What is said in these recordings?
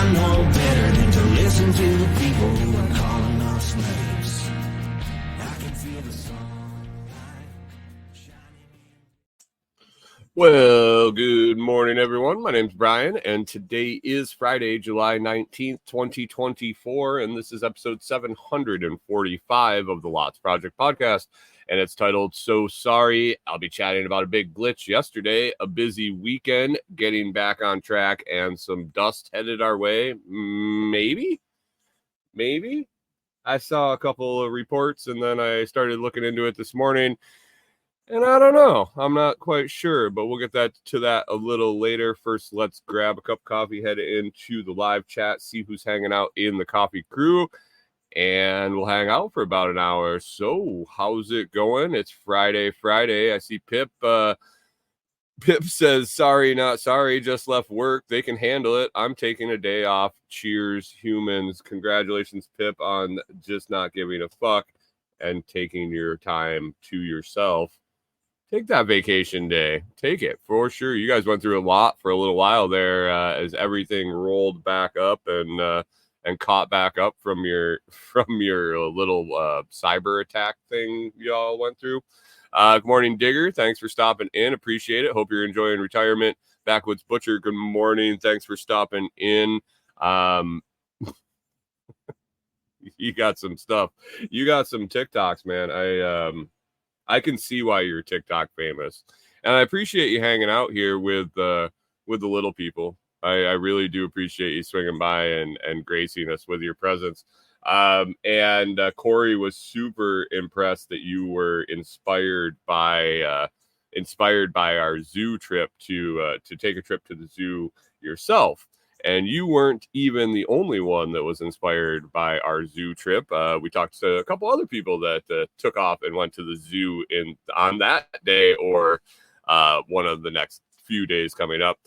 I know better than to listen to the people who are calling us names. I can feel the sunlight shining. Well, good morning, everyone. My name's Brian, and today is Friday, July 19th, 2024, and this is episode 745 of the Lots Project podcast, and it's titled So Sorry. I'll be chatting about a big glitch yesterday, a busy weekend, getting back on track, and some dust headed our way. Maybe? I saw a couple of reports, and then I started looking into it this morning. And I don't know. I'm not quite sure, but we'll get to that a little later. First, let's grab a cup of coffee, head into the live chat, see who's hanging out in the coffee crew, and we'll hang out for about an hour. So, how's it going? It's Friday. I see Pip. Pip says, sorry, not sorry, just left work. They can handle it. I'm taking a day off. Cheers, humans. Congratulations, Pip, on just not giving a fuck and taking your time to yourself. Take that vacation day. Take it for sure. You guys went through a lot for a little while there as everything rolled back up and caught back up from your little cyber attack thing y'all went through. Good morning, Digger. Thanks for stopping in. Appreciate it. Hope you're enjoying retirement. Backwoods Butcher. Good morning. Thanks for stopping in. You got some stuff. You got some TikToks, man. I can see why you're TikTok famous, and I appreciate you hanging out here with the little people. I really do appreciate you swinging by and gracing us with your presence. And Corey was super impressed that you were inspired by our zoo trip to take a trip to the zoo yourself. And you weren't even the only one that was inspired by our zoo trip. We talked to a couple other people that took off and went to the zoo on that day or one of the next few days coming up.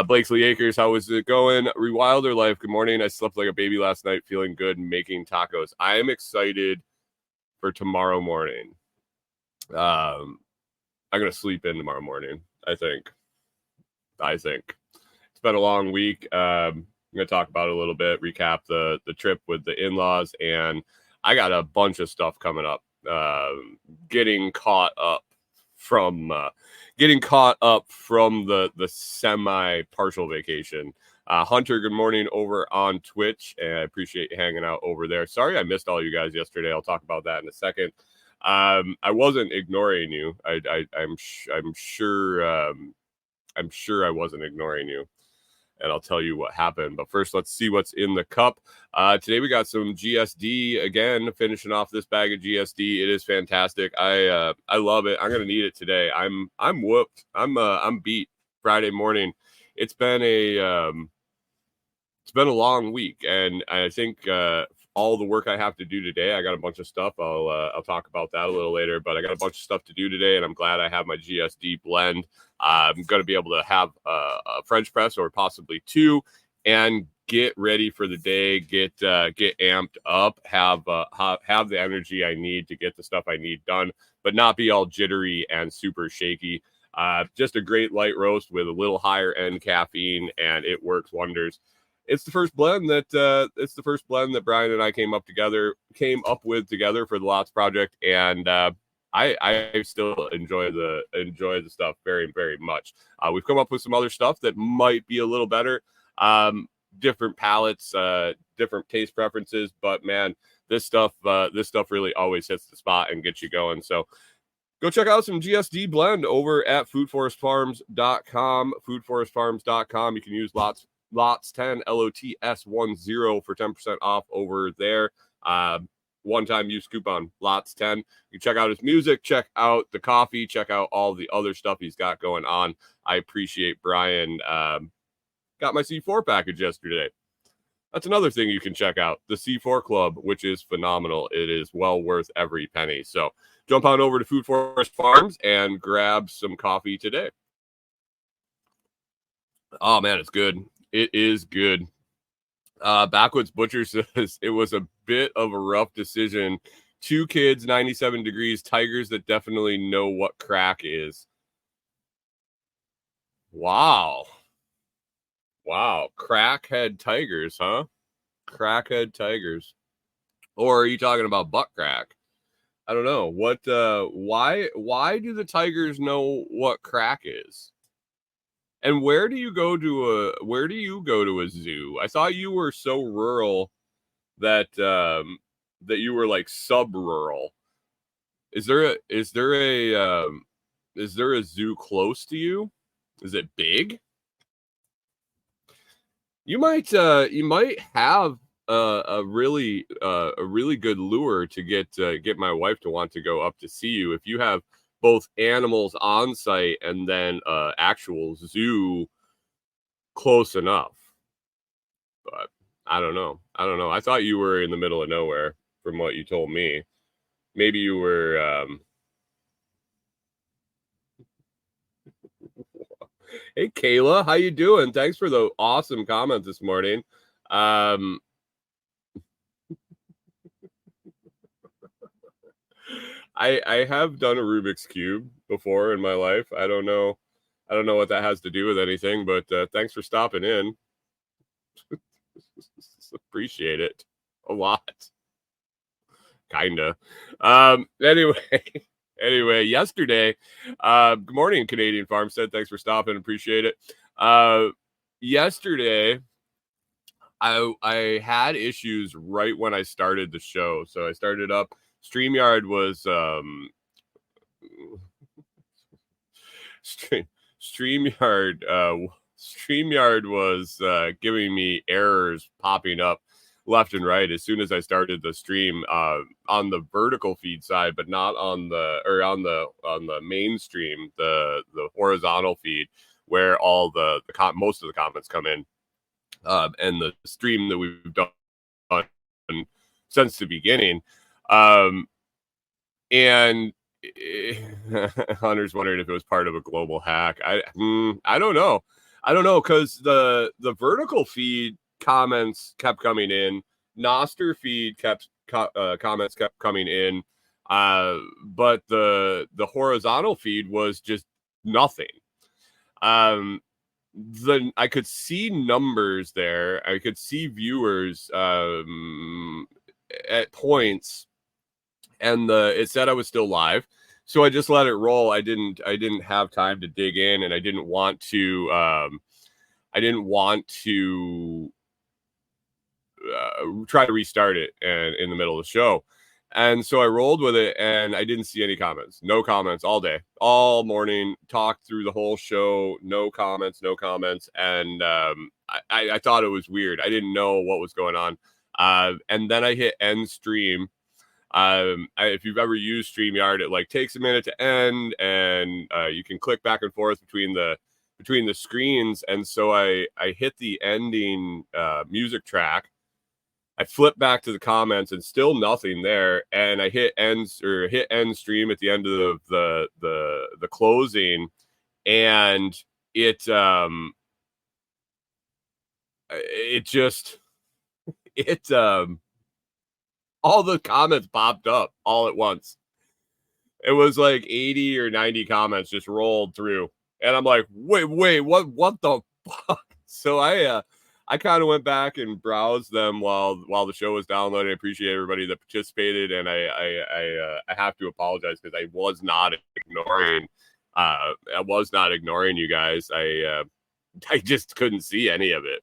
Blakesley Akers, how is it going? Rewilder Life, good morning. I slept like a baby last night, feeling good, making tacos. I am excited for tomorrow morning. I'm going to sleep in tomorrow morning, I think. It's been a long week. I'm going to talk about it a little bit, recap the trip with the in-laws, and I got a bunch of stuff coming up. Getting caught up from the semi-partial vacation. Hunter, good morning over on Twitch, and I appreciate you hanging out over there. Sorry I missed all you guys yesterday. I'll talk about that in a second. I wasn't ignoring you. I'm sure I wasn't ignoring you. And I'll tell you what happened. But first, let's see what's in the cup. Today we got some GSD again, finishing off this bag of GSD. It is fantastic. I love it. I'm gonna need it today. I'm whooped. I'm beat. Friday morning. It's been a long week, and I think all the work I have to do today, I got a bunch of stuff. I'll talk about that a little later, but I got a bunch of stuff to do today, and I'm glad I have my GSD blend. I'm going to be able to have a French press or possibly two and get ready for the day, get amped up, have the energy I need to get the stuff I need done, but not be all jittery and super shaky. Just a great light roast with a little higher end caffeine, and it works wonders. It's the first blend that Brian and I came up with together for the Lots Project, and I still enjoy the stuff very, very much. We've come up with some other stuff that might be a little better, different palates, different taste preferences, but man, this stuff really always hits the spot and gets you going. So go check out some GSD blend over at foodforestfarms.com. Foodforestfarms.com. You can use LOTS10 LOTS10 for 10% off over there. One-time use coupon LOTS10. You check out his music, check out the coffee, check out all the other stuff he's got going on. I appreciate Brian. Got my C4 package yesterday. That's another thing you can check out, the C4 Club, which is phenomenal. It is well worth every penny. So jump on over to Food Forest Farms and grab some coffee today. Oh man, it's good. It is good. Backwoods Butcher says it was a bit of a rough decision. 2 kids, 97 degrees, tigers that definitely know what crack is. Wow. Wow, crackhead tigers, huh? Crackhead tigers. Or are you talking about butt crack? I don't know. What why do the tigers know what crack is? And where do you go to a zoo? I thought you were so rural that that you were like sub-rural. Is there a zoo close to you? Is it big? You might have a really good lure to get my wife to want to go up to see you if you have both animals on site and then actual zoo close enough. But I don't know. I thought you were in the middle of nowhere from what you told me. Maybe you were Hey Kayla, how you doing? Thanks for the awesome comment this morning. Um I have done a Rubik's Cube before in my life. I don't know what that has to do with anything, but thanks for stopping in. Appreciate it a lot. Kinda. Anyway, yesterday, good morning, Canadian Farmstead. Thanks for stopping. Appreciate it. Yesterday, I had issues right when I started the show. So I started up. StreamYard was StreamYard was giving me errors popping up left and right as soon as I started the stream on the vertical feed side, but not on the mainstream, the horizontal feed where all most of the comments come in, and the stream that we've done since the beginning. And Hunter's wondering if it was part of a global hack. I don't know. Because the vertical feed comments kept coming in. Noster feed comments kept coming in. But the horizontal feed was just nothing. I could see numbers there. I could see viewers at points, and it said I was still live, so I just let it roll. I didn't have time to dig in, and I didn't want to try to restart it and in the middle of the show. And so I rolled with it, and I didn't see any comments. No comments all day, all morning. Talked through the whole show. No comments. And I thought it was weird. I didn't know what was going on. And then I hit end stream. If you've ever used StreamYard, it like takes a minute to end, and you can click back and forth between the screens. And so I hit the ending music track. I flip back to the comments, and still nothing there. And I hit end stream at the end of the closing, and it all the comments popped up all at once. It was like 80 or 90 comments just rolled through. And I'm like, wait, what the fuck? So I kind of went back and browsed them while the show was downloading. I appreciate everybody that participated, and I have to apologize because I was not ignoring you guys. I just couldn't see any of it.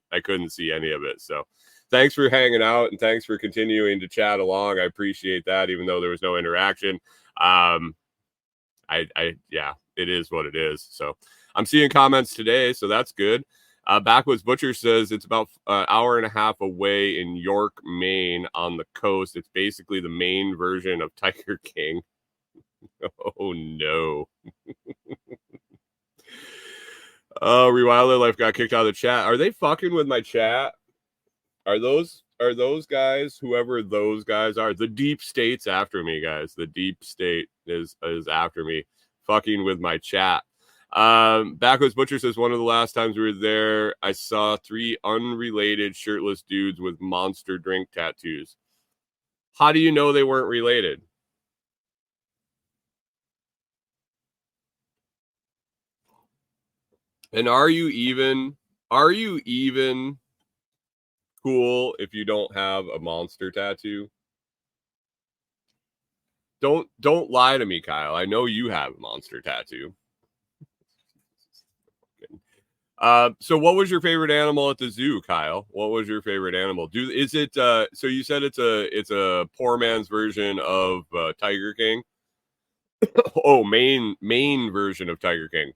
So thanks for hanging out, and thanks for continuing to chat along. I appreciate that, even though there was no interaction. It is what it is. So I'm seeing comments today, so that's good. Backwoods Butcher says it's about an hour and a half away in York, Maine, on the coast. It's basically the Maine version of Tiger King. Oh no. Oh, Rewilder Life got kicked out of the chat. Are they fucking with my chat? Are those guys, whoever those guys are? The deep state's after me, guys. The deep state is after me, fucking with my chat. Backwoods Butcher says one of the last times we were there, I saw 3 unrelated shirtless dudes with Monster drink tattoos. How do you know they weren't related? And are you even Are you even cool if you don't have a monster tattoo? Don't lie to me, Kyle. I know you have a monster tattoo. So what was your favorite animal at the zoo, Kyle? What was your favorite animal? Is it so you said it's a poor man's version of Tiger King? Oh, Maine version of Tiger King.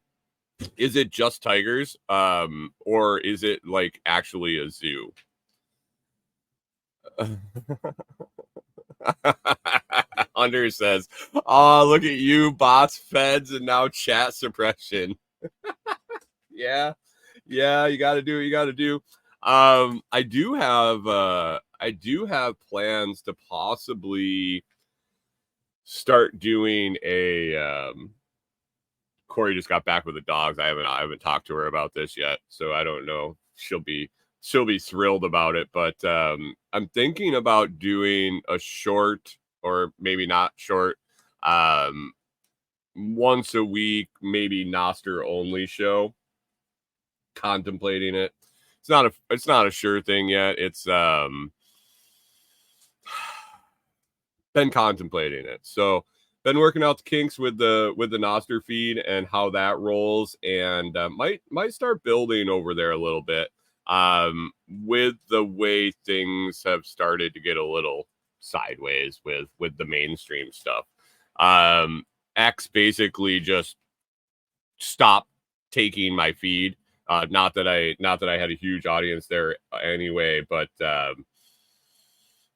Is it just tigers? Or is it like actually a zoo? Hunter says, "Oh, look at you, bots, feds, and now chat suppression." Yeah, yeah, you got to do what you got to do. I do have plans to possibly start doing a. Corey just got back with the dogs. I haven't talked to her about this yet, so I don't know. She'll be thrilled about it. But I'm thinking about doing a short, or maybe not short, um, once a week, maybe Noster only show. Contemplating it. It's not a sure thing yet. It's been contemplating it. So been working out the kinks with the Noster feed and how that rolls, and might start building over there a little bit. With the way things have started to get a little sideways with the mainstream stuff. X basically just stopped taking my feed. Not that I had a huge audience there anyway, but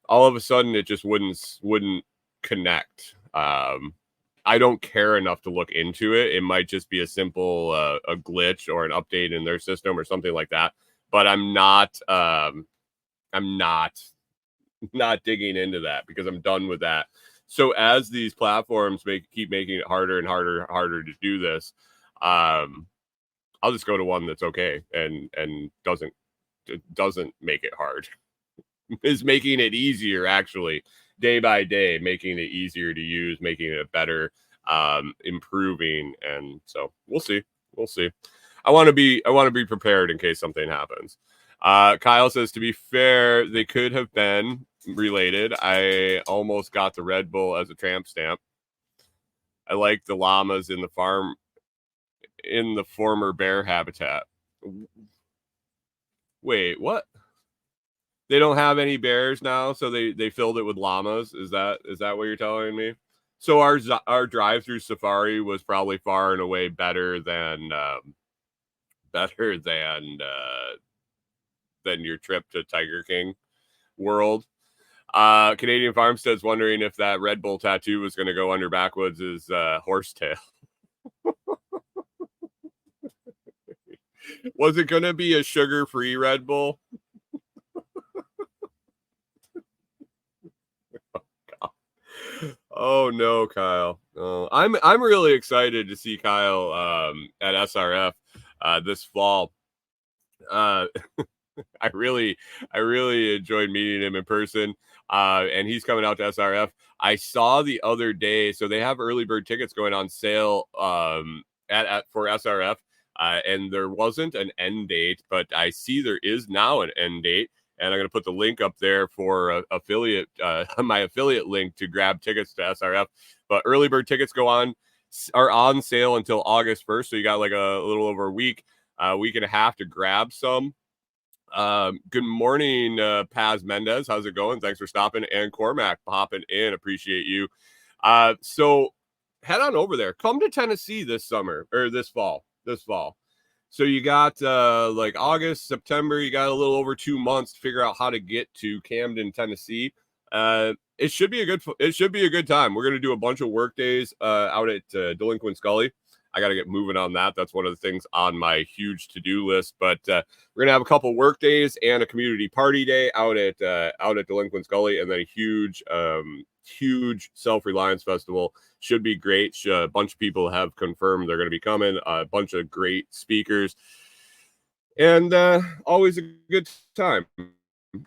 all of a sudden it just wouldn't connect. I don't care enough to look into it. It might just be a simple a glitch or an update in their system or something like that. But I'm not not digging into that because I'm done with that. So as these platforms keep making it harder and harder to do this, I'll just go to one that's okay and doesn't make it hard. Is making it easier, actually, day by day, making it easier to use, making it better, improving. And so we'll see. I want to be prepared in case something happens. Kyle says, to be fair, they could have been related. I almost got the Red Bull as a tramp stamp. I like the llamas in the former bear habitat. Wait, what? They don't have any bears now, so they filled it with llamas. Is that what you're telling me? So our drive-through safari was probably far and away better than your trip to Tiger King World. Canadian Farmstead's wondering if that Red Bull tattoo was going to go under Backwoods' horsetail. Was it going to be a sugar-free Red Bull? Oh no, Kyle. Oh, I'm really excited to see Kyle at SRF this fall. I really enjoyed meeting him in person. And he's coming out to SRF. I saw the other day, so they have early bird tickets going on sale for SRF. And there wasn't an end date, but I see there is now an end date. And I'm going to put the link up there for my affiliate link to grab tickets to SRF. But early bird tickets are on sale until August 1st. So you got like a little over a week and a half to grab some. Good morning, Paz Mendez. How's it going? Thanks for stopping. And Cormac popping in. Appreciate you. So head on over there. Come to Tennessee this fall. So you got like August, September, you got a little over 2 months to figure out how to get to Camden, Tennessee. It should be a good time. We're going to do a bunch of work days out at Delinquent Scully. I got to get moving on that. That's one of the things on my huge to-do list. But we're going to have a couple work days and a community party day out at Delinquent Scully, and then a huge Self-Reliance Festival. Should be great. A bunch of people have confirmed they're going to be coming. A bunch of great speakers. And always a good time.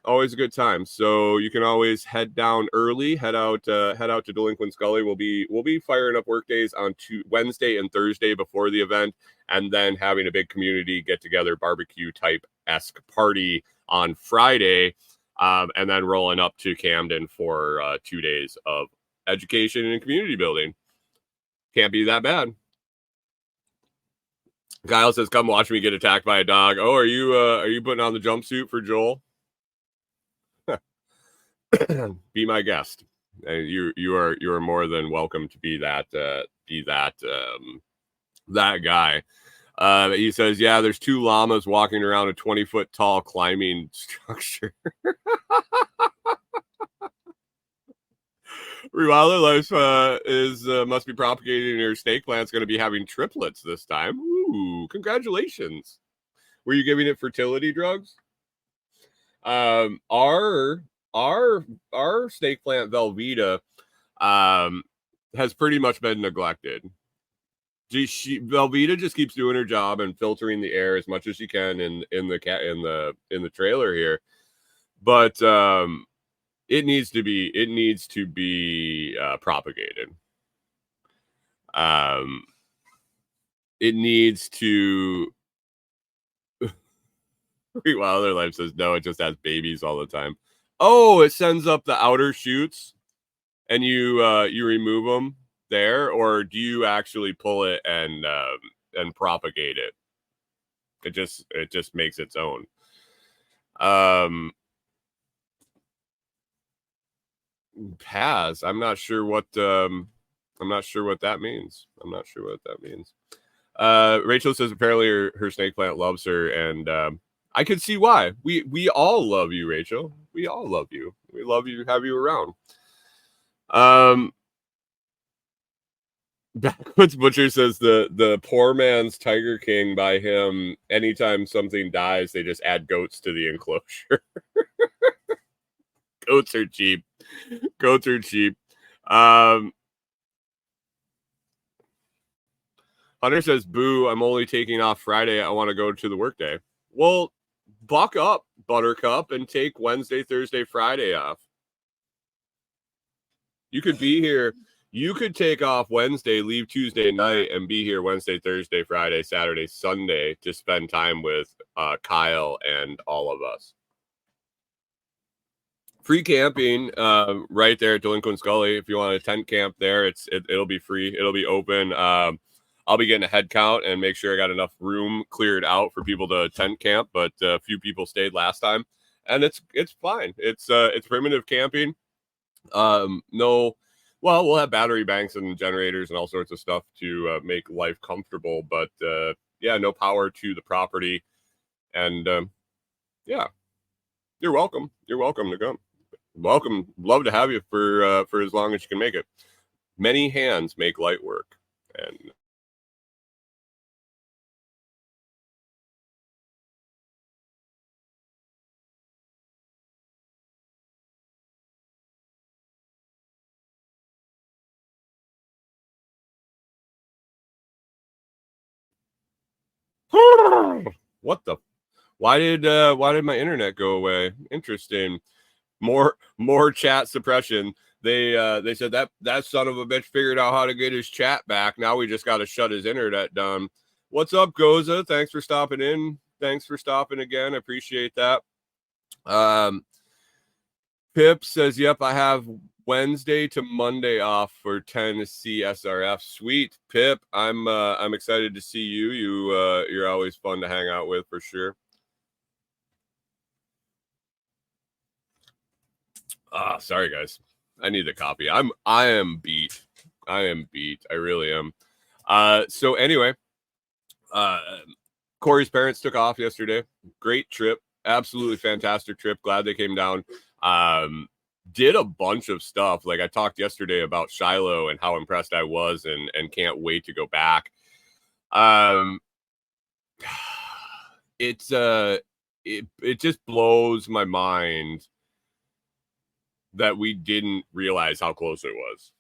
Always a good time. So you can always head down early, head out to Delinquent Scully. We'll be firing up work days on Wednesday and Thursday before the event, and then having a big community get together barbecue type esque party on Friday, and then rolling up to Camden for 2 days of education and community building. Can't be that bad. Kyle says, "Come watch me get attacked by a dog." Oh, are you putting on the jumpsuit for Joel? Be my guest. You are more than welcome to be that that guy. He says, "Yeah, there's 2 llamas walking around a 20-foot tall climbing structure." Rewilder Life is must be propagating her snake plant's going to be having triplets this time. Ooh, congratulations! Were you giving it fertility drugs? Our snake plant Velveeta has pretty much been neglected. Velveeta just keeps doing her job and filtering the air as much as she can in the trailer here, but it needs to be propagated. It needs to. Wilder Life says no, it just has babies all the time. Oh, it sends up the outer shoots, and you remove them there, or do you actually pull it and propagate it? It just makes its own. Has I'm not sure what that means. Rachel says apparently her snake plant loves her, and I could see why. We all love you, Rachel. We all love you. We love you, have you around. Backwoods Butcher says the poor man's Tiger King by him. Anytime something dies, they just add goats to the enclosure. Goats are cheap. Hunter says, "Boo, I'm only taking off Friday. I want to go to the workday." Well, buck up, Buttercup, and take Wednesday, Thursday, Friday off. You could be here. You could take off Wednesday, leave Tuesday night, and be here Wednesday, Thursday, Friday, Saturday, Sunday to spend time with Kyle and all of us. Free camping right there at Delinquent Scully. If you want a tent camp there, it'll be free. It'll be open. I'll be getting a head count and make sure I got enough room cleared out for people to tent camp. But a few people stayed last time, and it's fine. It's primitive camping. No, well, we'll have battery banks and generators and all sorts of stuff to make life comfortable. But yeah, no power to the property, and yeah, you're welcome. You're welcome to come. Welcome. Love to have you for as long as you can make it. Many hands make light work, and what the? Why did my internet go away? Interesting. More chat suppression. They said that son of a bitch figured out how to get his chat back. Now we just got to shut his internet down. What's up, Goza? Thanks for stopping in. Thanks for stopping again. I appreciate that. Pip says, "Yep, I have Wednesday to Monday off for Tennessee SRF." Sweet, Pip. I'm excited to see you. You're always fun to hang out with for sure. Sorry guys. I need the copy. I am beat. I really am. So anyway, Corey's parents took off yesterday. Great trip. Absolutely fantastic trip. Glad they came down. Did a bunch of stuff. Like I talked yesterday about Shiloh and how impressed I was and can't wait to go back. It just blows my mind that we didn't realize how close it was.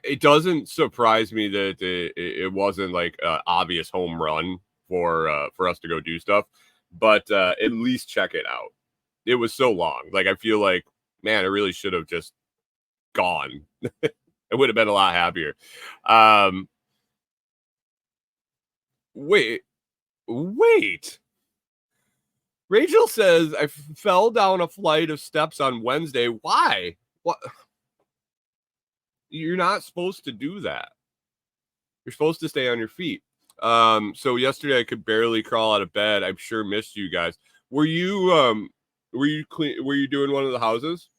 It doesn't surprise me that it wasn't like an obvious home run for us to go do stuff, but at least check it out. It was so long. Like, I feel like, man, I really should have just gone. I would have been a lot happier. Wait. Rachel says I fell down a flight of steps on Wednesday. Why? What? You're not supposed to do that. You're supposed to stay on your feet. So yesterday I could barely crawl out of bed. I'm sure missed you guys. Were you doing one of the houses?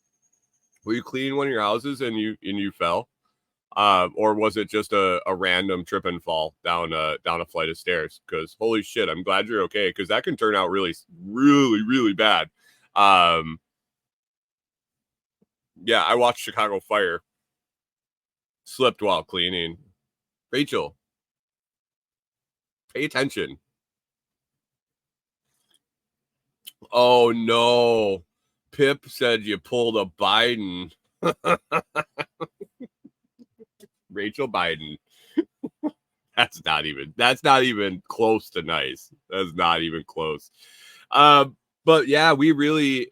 Were you cleaning one of your houses and you fell? Or was it just a random trip and fall down a flight of stairs? Because holy shit, I'm glad you're okay, because that can turn out really, really, really bad. Yeah, I watched Chicago Fire. Slipped while cleaning. Rachel, pay attention. Oh no. Pip said you pulled a Biden. Rachel Biden. That's not even close to nice. That's not even close. But yeah, we really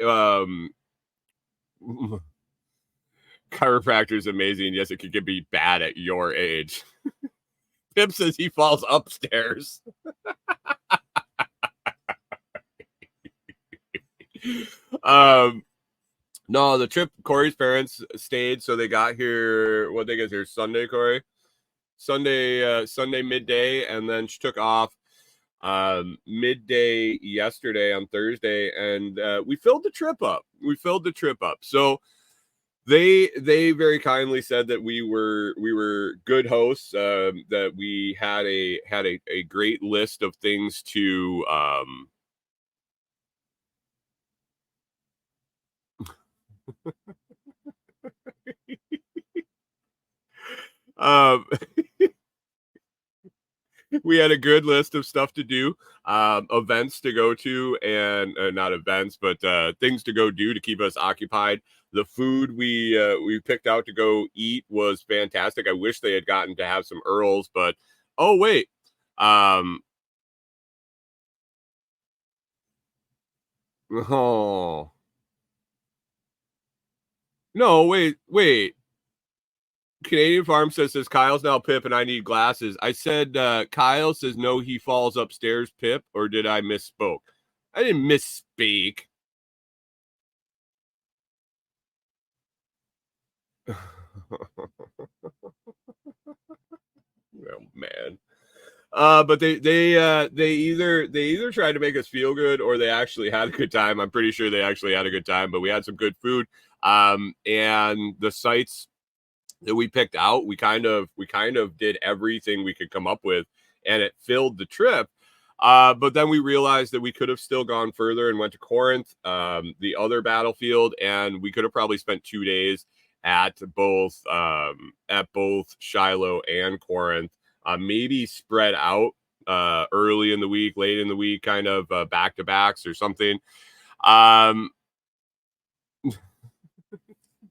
chiropractor is amazing. Yes, it could be bad at your age. Pip says he falls upstairs. No, the trip, Corey's parents stayed, so they got here. What they get here Sunday, Corey? Sunday midday, and then she took off midday yesterday on Thursday, and we filled the trip up. So they very kindly said that we were good hosts, that we had a great list of things to we had a good list of stuff to do, events to go to, and not events, but things to go do to keep us occupied. The food we picked out to go eat was fantastic. I wish they had gotten to have some Earls, but oh wait, oh no, wait. Canadian Farm says Kyle's now Pip and I need glasses. I said Kyle says no, he falls upstairs, Pip, or did I misspoke? I didn't misspeak. Oh man. But they either tried to make us feel good or they actually had a good time. I'm pretty sure they actually had a good time, but we had some good food. And the sites that we picked out, we kind of did everything we could come up with, and it filled the trip. But then we realized that we could have still gone further and went to Corinth, the other battlefield, and we could have probably spent 2 days at both Shiloh and Corinth, maybe spread out early in the week, late in the week, kind of back to backs or something.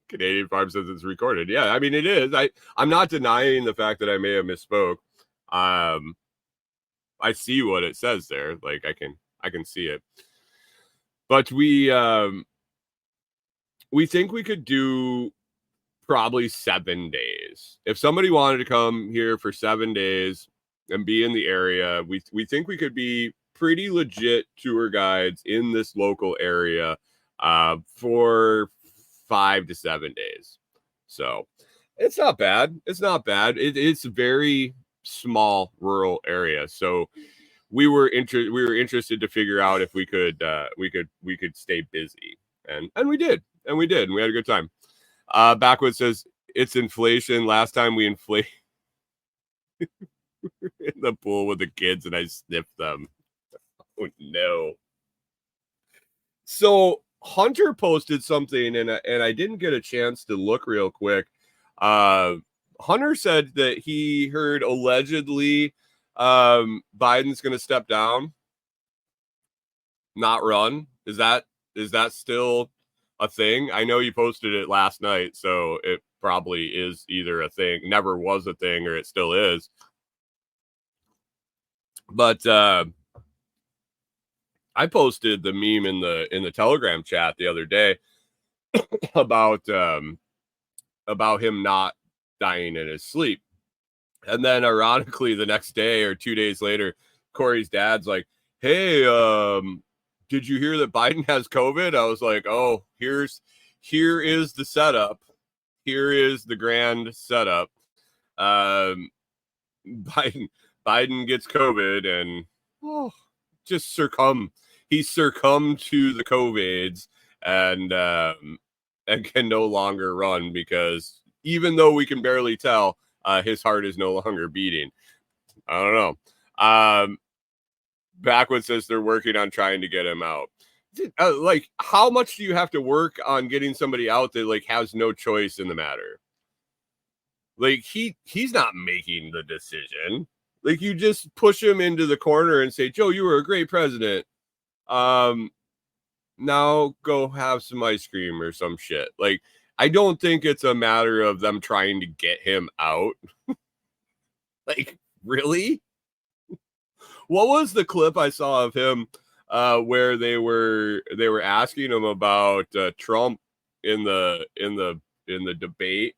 Canadian Farm says it's recorded. Yeah, I mean it is. I'm not denying the fact that I may have misspoke. I see what it says there. Like I can see it. But we think we could do probably 7 days. If somebody wanted to come here for 7 days and be in the area, we think we could be pretty legit tour guides in this local area for 5 to 7 days. So it's not bad. It's a very small rural area. So we were interested to figure out if we could stay busy, and we did, and we had a good time. Backwoods says it's inflation. Last time we inflate in the pool with the kids and I sniffed them. Oh no. So Hunter posted something and I didn't get a chance to look real quick. Hunter said that he heard allegedly Biden's going to step down, not run. Is that still a thing? I know you posted it last night, so it probably is either a thing, never was a thing, or it still is. But I posted the meme in the Telegram chat the other day about him not dying in his sleep. And then ironically, the next day or 2 days later, Corey's dad's like, "Hey, did you hear that Biden has COVID?" I was like, "Oh, here is the setup. Here is the grand setup. Um, Biden gets COVID and just he succumbed to the COVIDs and can no longer run because even though we can barely tell, his heart is no longer beating. I don't know. Backwood says they're working on trying to get him out. Like, how much do you have to work on getting somebody out that like has no choice in the matter? Like he's not making the decision. Like you just push him into the corner and say, "Joe, you were a great president. Now go have some ice cream or some shit." Like, I don't think it's a matter of them trying to get him out. Like, really? What was the clip I saw of him where they were asking him about Trump in the debate,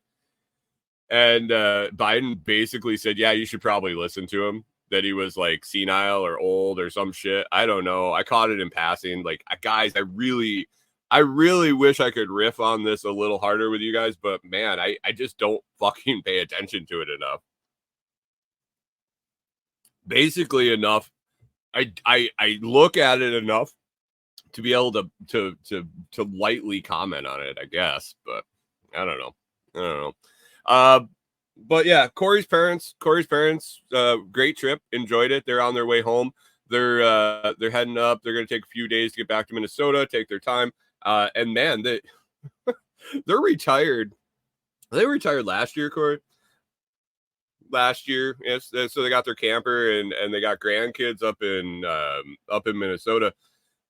and Biden basically said, "Yeah, you should probably listen to him." That he was like senile or old or some shit. I don't know. I caught it in passing. Like, guys, I really wish I could riff on this a little harder with you guys, but man, I just don't fucking pay attention to it enough. Basically enough. I look at it enough to be able to lightly comment on it, I guess, but I don't know. But yeah, Corey's parents, great trip, enjoyed it. They're on their way home. They're heading up. They're going to take a few days to get back to Minnesota, take their time. And man, they're retired. They retired last year, Corey. Last year, yes. So they got their camper and they got grandkids up in Minnesota.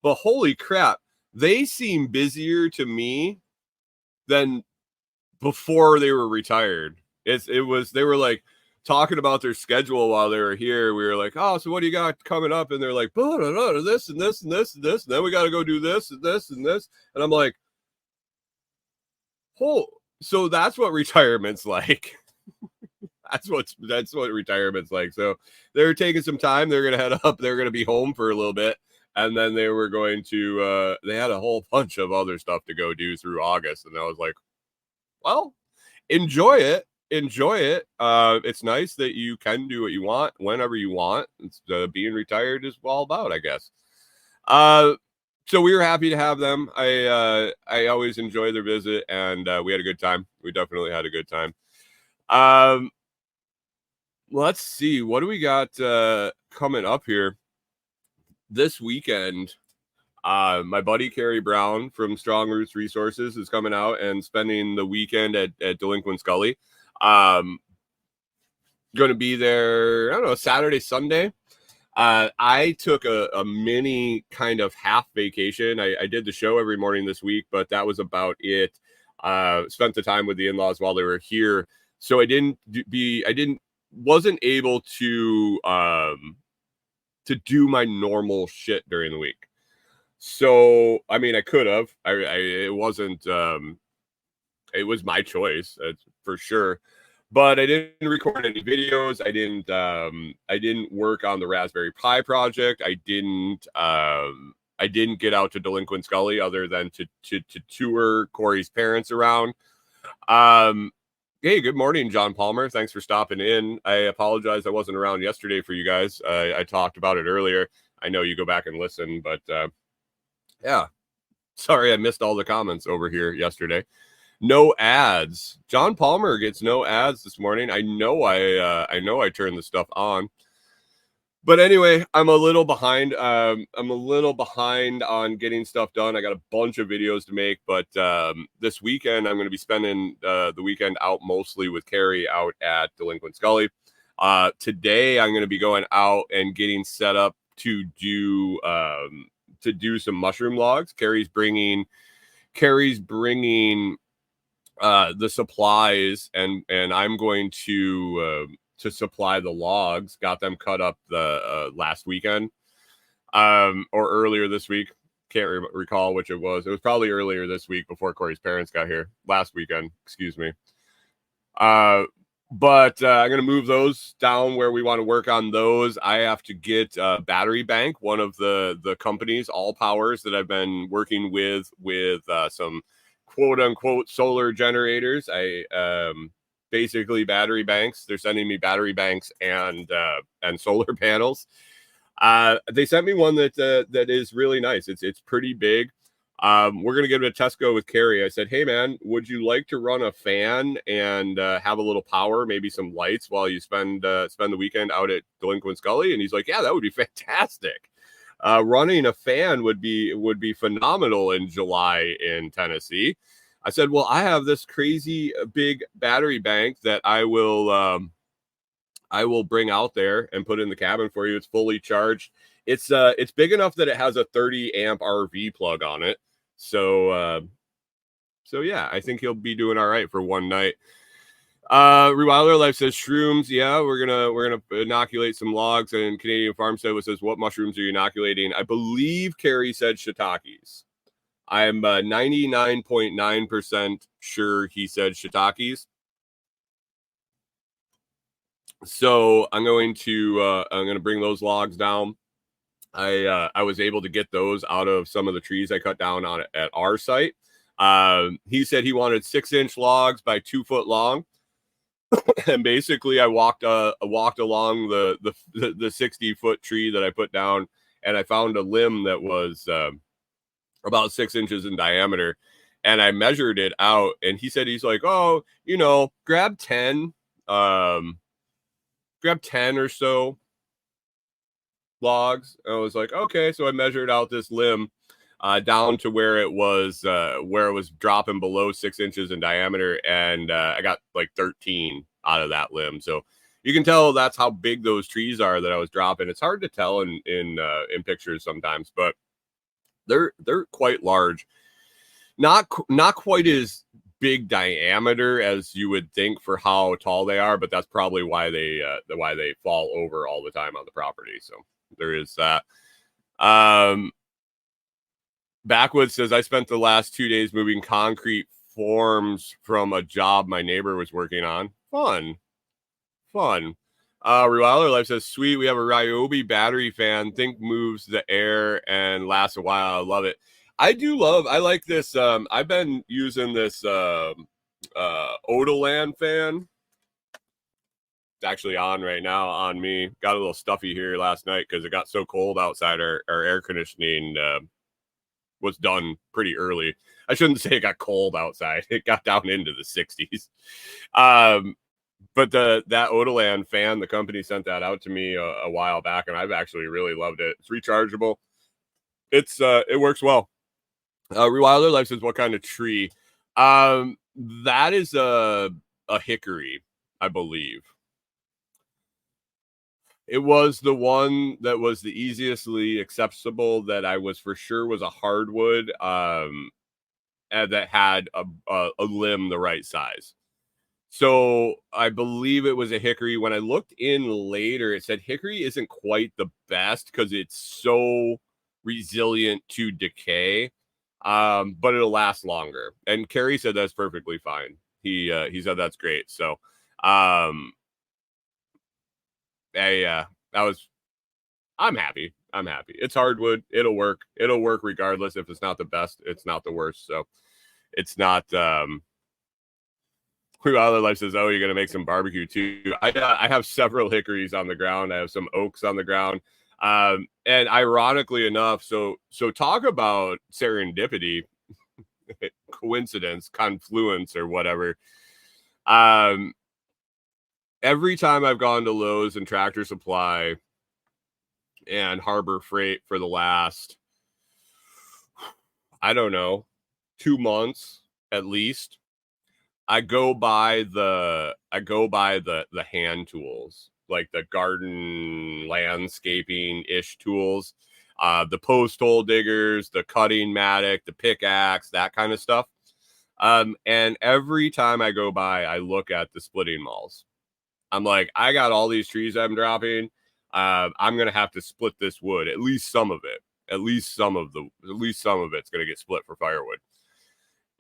But holy crap, they seem busier to me than before they were retired. They were like talking about their schedule while they were here. We were like, "Oh, so what do you got coming up?" And they're like, "This and this and this and this. And then we got to go do this and this and this." And I'm like, "Oh, so that's what retirement's like." That's what retirement's like. So they're taking some time. They're gonna head up. They're gonna be home for a little bit, and then they were going to. They had a whole bunch of other stuff to go do through August, and I was like, "Well, enjoy it. Enjoy it. It's nice that you can do what you want whenever you want. It's being retired is all about, I guess." So we were happy to have them. I always enjoy their visit, and we had a good time. We definitely had a good time. Let's see, what do we got coming up here this weekend? My buddy Kerry Brown from Strong Roots Resources is coming out and spending the weekend at Delinquent Scully. Going to be there, I don't know, Saturday, Sunday. I took a mini kind of half vacation. I did the show every morning this week, but that was about it. Spent the time with the in-laws while they were here. So wasn't able to do my normal shit during the week. So, I mean, I could have. It wasn't. It was my choice, for sure. But I didn't record any videos. I didn't work on the Raspberry Pi project. I didn't get out to Delinquent Scully other than to tour Corey's parents around. Hey, good morning, John Palmer. Thanks for stopping in. I apologize I wasn't around yesterday for you guys. I talked about it earlier. I know you go back and listen, but yeah. Sorry I missed all the comments over here yesterday. No ads. John Palmer gets no ads this morning. I know I turned the stuff on. But anyway, I'm a little behind. I'm a little behind on getting stuff done. I got a bunch of videos to make, but this weekend I'm going to be spending the weekend out mostly with Carrie out at Delinquent Scully. Today I'm going to be going out and getting set up to do some mushroom logs. Carrie's bringing the supplies, and I'm going to supply the logs. Got them cut up the last weekend. or earlier this week. Can't recall which it was. It was probably earlier this week before Corey's parents got here. Last weekend, excuse me. But I'm going to move those down where we want to work on those. I have to get Battery Bank, one of the companies, All Powers, that I've been working with some quote unquote solar generators. Basically battery banks. They're sending me battery banks and solar panels. They sent me one that is really nice. It's pretty big. We're going to get it to Tesco with Carrie. I said, hey, man, would you like to run a fan and have a little power, maybe some lights while you spend the weekend out at Delinquent Scully? And he's like, yeah, that would be fantastic. Running a fan would be phenomenal in July in Tennessee. I said, well, I have this crazy big battery bank that I will bring out there and put in the cabin for you. It's fully charged. It's big enough that it has a 30 amp RV plug on it. So yeah, I think he'll be doing all right for one night. Rewilder Life says shrooms. Yeah, we're gonna inoculate some logs. And Canadian Farmstead says, what mushrooms are you inoculating? I believe Carrie said shiitakes. I'm 99.9% sure he said shiitakes. So I'm going to bring those logs down. I was able to get those out of some of the trees I cut down on at our site. He said he wanted 6-inch logs by 2 foot long. And basically I walked along the 60-foot tree that I put down, and I found a limb that was about 6 inches in diameter, and I measured it out, and he's like, oh, grab 10 or so logs. I was like, okay. So I measured out this limb down to where it was dropping below 6 inches in diameter, and I got like 13 out of that limb. So you can tell that's how big those trees are that I was dropping. It's hard to tell in pictures sometimes, but they're quite large. Not quite as big diameter as you would think for how tall they are, but that's probably why they fall over all the time on the property. So there is that. Backwoods says, I spent the last 2 days moving concrete forms from a job my neighbor was working on. Fun. Rewilder Life says, sweet, we have a Ryobi battery fan. Think moves the air and lasts a while. I love it. I like this. I've been using this Odolan fan. It's actually on right now on me. Got a little stuffy here last night because it got so cold outside. Our air conditioning was done pretty early. I shouldn't say it got cold outside. It got down into the 60s. But that Odolan fan, the company sent that out to me a while back, and I've actually really loved it. It's rechargeable. It works well. Rewilder Life says, what kind of tree? That is a hickory, I believe. It was the one that was the easiestly accessible that I was for sure was a hardwood, and that had a limb the right size. So I believe it was a hickory. When I looked in later, it said hickory isn't quite the best because it's so resilient to decay, but it'll last longer. And Carrie said that's perfectly fine. He said that's great. So I'm happy. It's hardwood. It'll work regardless. If it's not the best, it's not the worst. So it's not. Other Life says, oh, you're going to make some barbecue too. I have several hickories on the ground. I have some oaks on the ground. And ironically enough, so talk about serendipity, coincidence, confluence, or whatever. Every time I've gone to Lowe's and Tractor Supply and Harbor Freight for the last, I don't know, 2 months at least, I go by the hand tools, like the garden landscaping ish tools, the post hole diggers, the cutting mattock, the pickaxe, that kind of stuff. And every time I go by, I look at the splitting mauls. I'm like, I got all these trees I'm dropping. I'm going to have to split this wood, at least some of it. At least some of it's going to get split for firewood.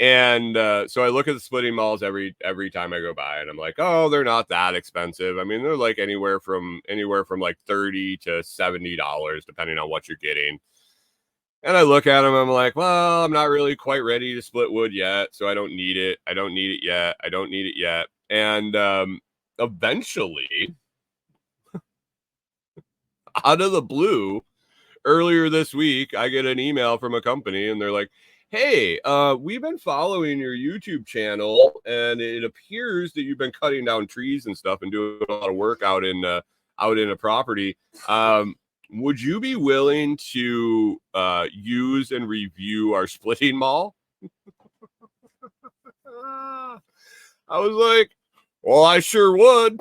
And so I look at the splitting malls every time I go by, and I'm like, oh, they're not that expensive. I mean, they're like anywhere from like $30 to $70, depending on what you're getting. And I look at them, I'm like, well, I'm not really quite ready to split wood yet, so I don't need it. I don't need it yet. And eventually, out of the blue, earlier this week, I get an email from a company, and they're like, hey, we've been following your YouTube channel, and it appears that you've been cutting down trees and stuff and doing a lot of work out in a property. Would you be willing to use and review our splitting mall? I was like, well, I sure would.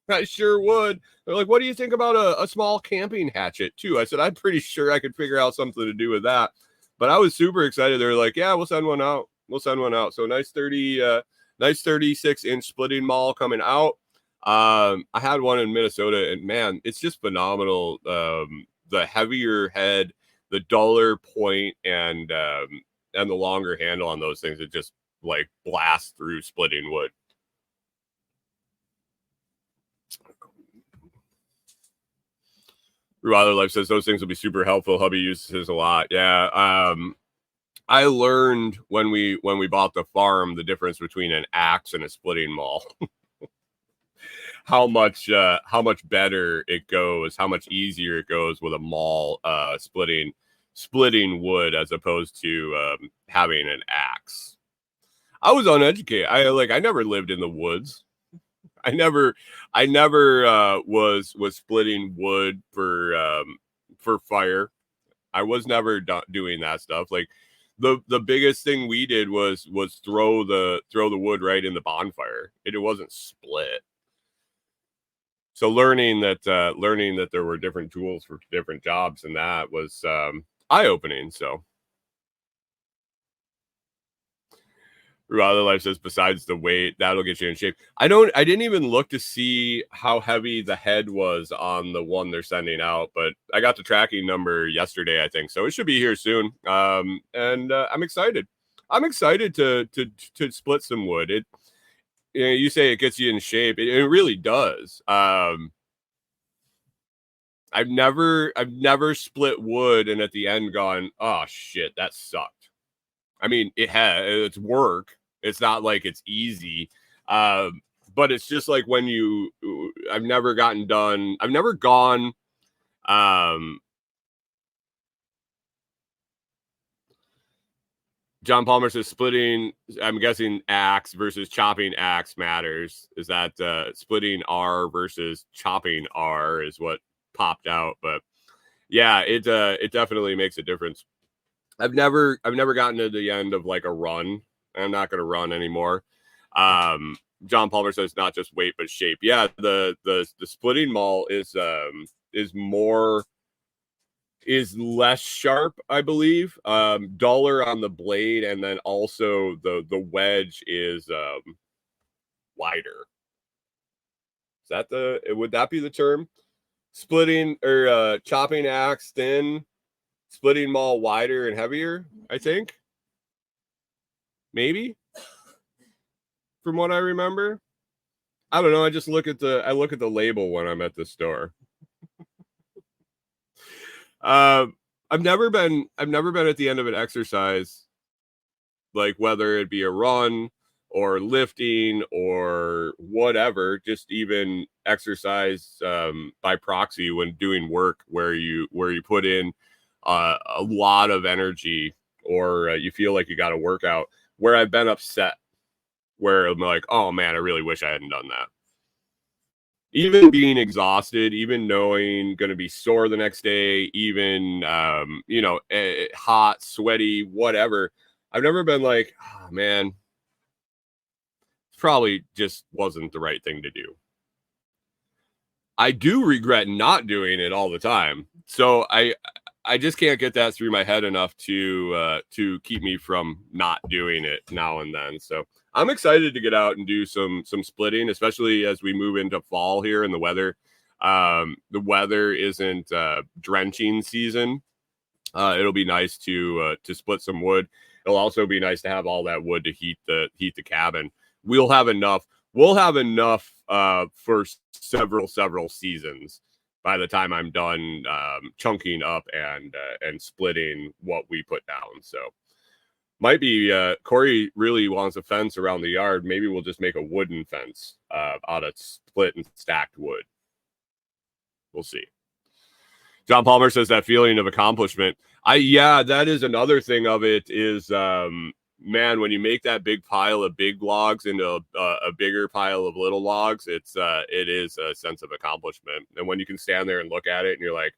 I sure would. They're like, what do you think about a small camping hatchet too? I said, I'm pretty sure I could figure out something to do with that. But I was super excited. They're like, yeah, we'll send one out. So nice 36-inch splitting mall coming out. I had one in Minnesota, and man, it's just phenomenal. The heavier head, the duller point, and the longer handle on those things, it just like blasts through splitting wood. Rather Life says those things will be super helpful. Hubby uses a lot. Yeah. I learned when we bought the farm the difference between an axe and a splitting maul. how much better it goes, how much easier it goes with a maul splitting wood as opposed to having an axe. I was uneducated. I never lived in the woods. I never was splitting wood for fire. I was never doing that stuff. Like the biggest thing we did was throw the wood right in the bonfire. It wasn't split. So learning that there were different tools for different jobs, and that was eye-opening. So Other Life says, besides the weight, that'll get you in shape. I didn't even look to see how heavy the head was on the one they're sending out, but I got the tracking number yesterday, I think. So it should be here soon. And I'm excited. I'm excited to split some wood. You say it gets you in shape. It really does. I've never split wood and at the end gone, oh shit, that sucked. I mean, it's work. It's not like it's easy. But it's just like when I've never gotten done. I've never gone, John Palmer says splitting, I'm guessing axe versus chopping axe matters. Is that splitting R versus chopping R is what popped out. But yeah, it definitely makes a difference. I've never gotten to the end of like a run. I'm not going to run anymore. John Palmer says not just weight but shape. Yeah, the splitting maul is less sharp, I believe. Duller on the blade, and then also the wedge is wider. Would that be the term? Splitting or chopping axe thin, splitting maul wider and heavier, I think. Maybe. From what I remember. I don't know. I just look at the label when I'm at the store. I've never been at the end of an exercise, like whether it be a run or lifting or whatever, just even exercise by proxy when doing work where you put in a lot of energy, or you feel like you got to work out, where I've been upset, where I'm like, oh man, I really wish I hadn't done that. Even being exhausted, even knowing going to be sore the next day, even, hot, sweaty, whatever. I've never been like, oh man, probably just wasn't the right thing to do. I do regret not doing it all the time. So I just can't get that through my head enough to keep me from not doing it now and then. So I'm excited to get out and do some splitting, especially as we move into fall here and the weather The weather isn't drenching season. It'll be nice to split some wood. It'll also be nice to have all that wood to heat the cabin. We'll have enough. We'll have enough for several seasons by the time I'm done chunking up and splitting what we put down. So might be Corey really wants a fence around the yard. Maybe we'll just make a wooden fence out of split and stacked wood. We'll see. John Palmer says that feeling of accomplishment. Yeah, that is another thing of it is, man, when you make that big pile of big logs into a bigger pile of little logs, it is a sense of accomplishment. And when you can stand there and look at it and you're like,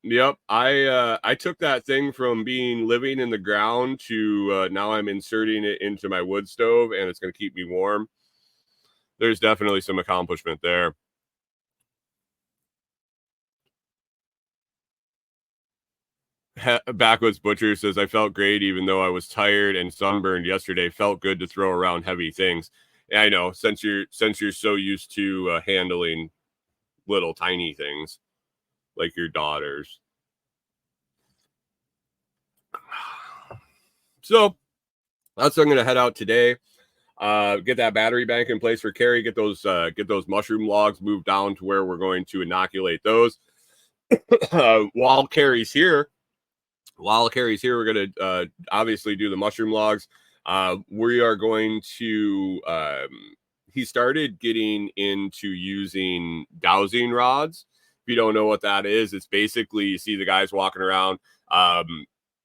yep. I took that thing from being living in the ground to now I'm inserting it into my wood stove and it's going to keep me warm. There's definitely some accomplishment there. Backwoods Butcher says, I felt great even though I was tired and sunburned yesterday. Felt good to throw around heavy things. Yeah, I know, since you're so used to handling little tiny things like your daughters. So that's what I'm going to head out today. Get that battery bank in place for Carrie. Get those mushroom logs moved down to where we're going to inoculate those. While Carrie's here, we're going to obviously do the mushroom logs. We are going to. He started getting into using dowsing rods. If you don't know what that is, it's basically you see the guys walking around. A